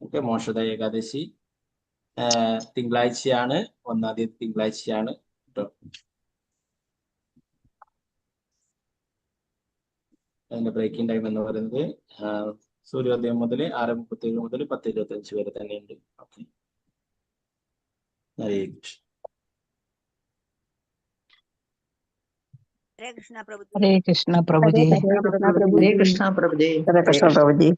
ഓക്കെ. മോക്ഷദ ഏകാദശി തിങ്കളാഴ്ചയാണ്, 1-ാം തീയതി തിങ്കളാഴ്ചയാണ് കേട്ടോ. അതിന്റെ ബ്രേക്കിംഗ് ടൈം എന്ന് പറയുന്നത് സൂര്യോദയം മുതൽ 6:37 മുതൽ 10:25 വരെ തന്നെയുണ്ട്. ഓക്കെ. ഹരേ കൃഷ്ണ. ഹരേ കൃഷ്ണ പ്രഭുജി. ഹരേ കൃഷ്ണ പ്രഭുജി. ഹരേ കൃഷ്ണ പ്രഭുജി.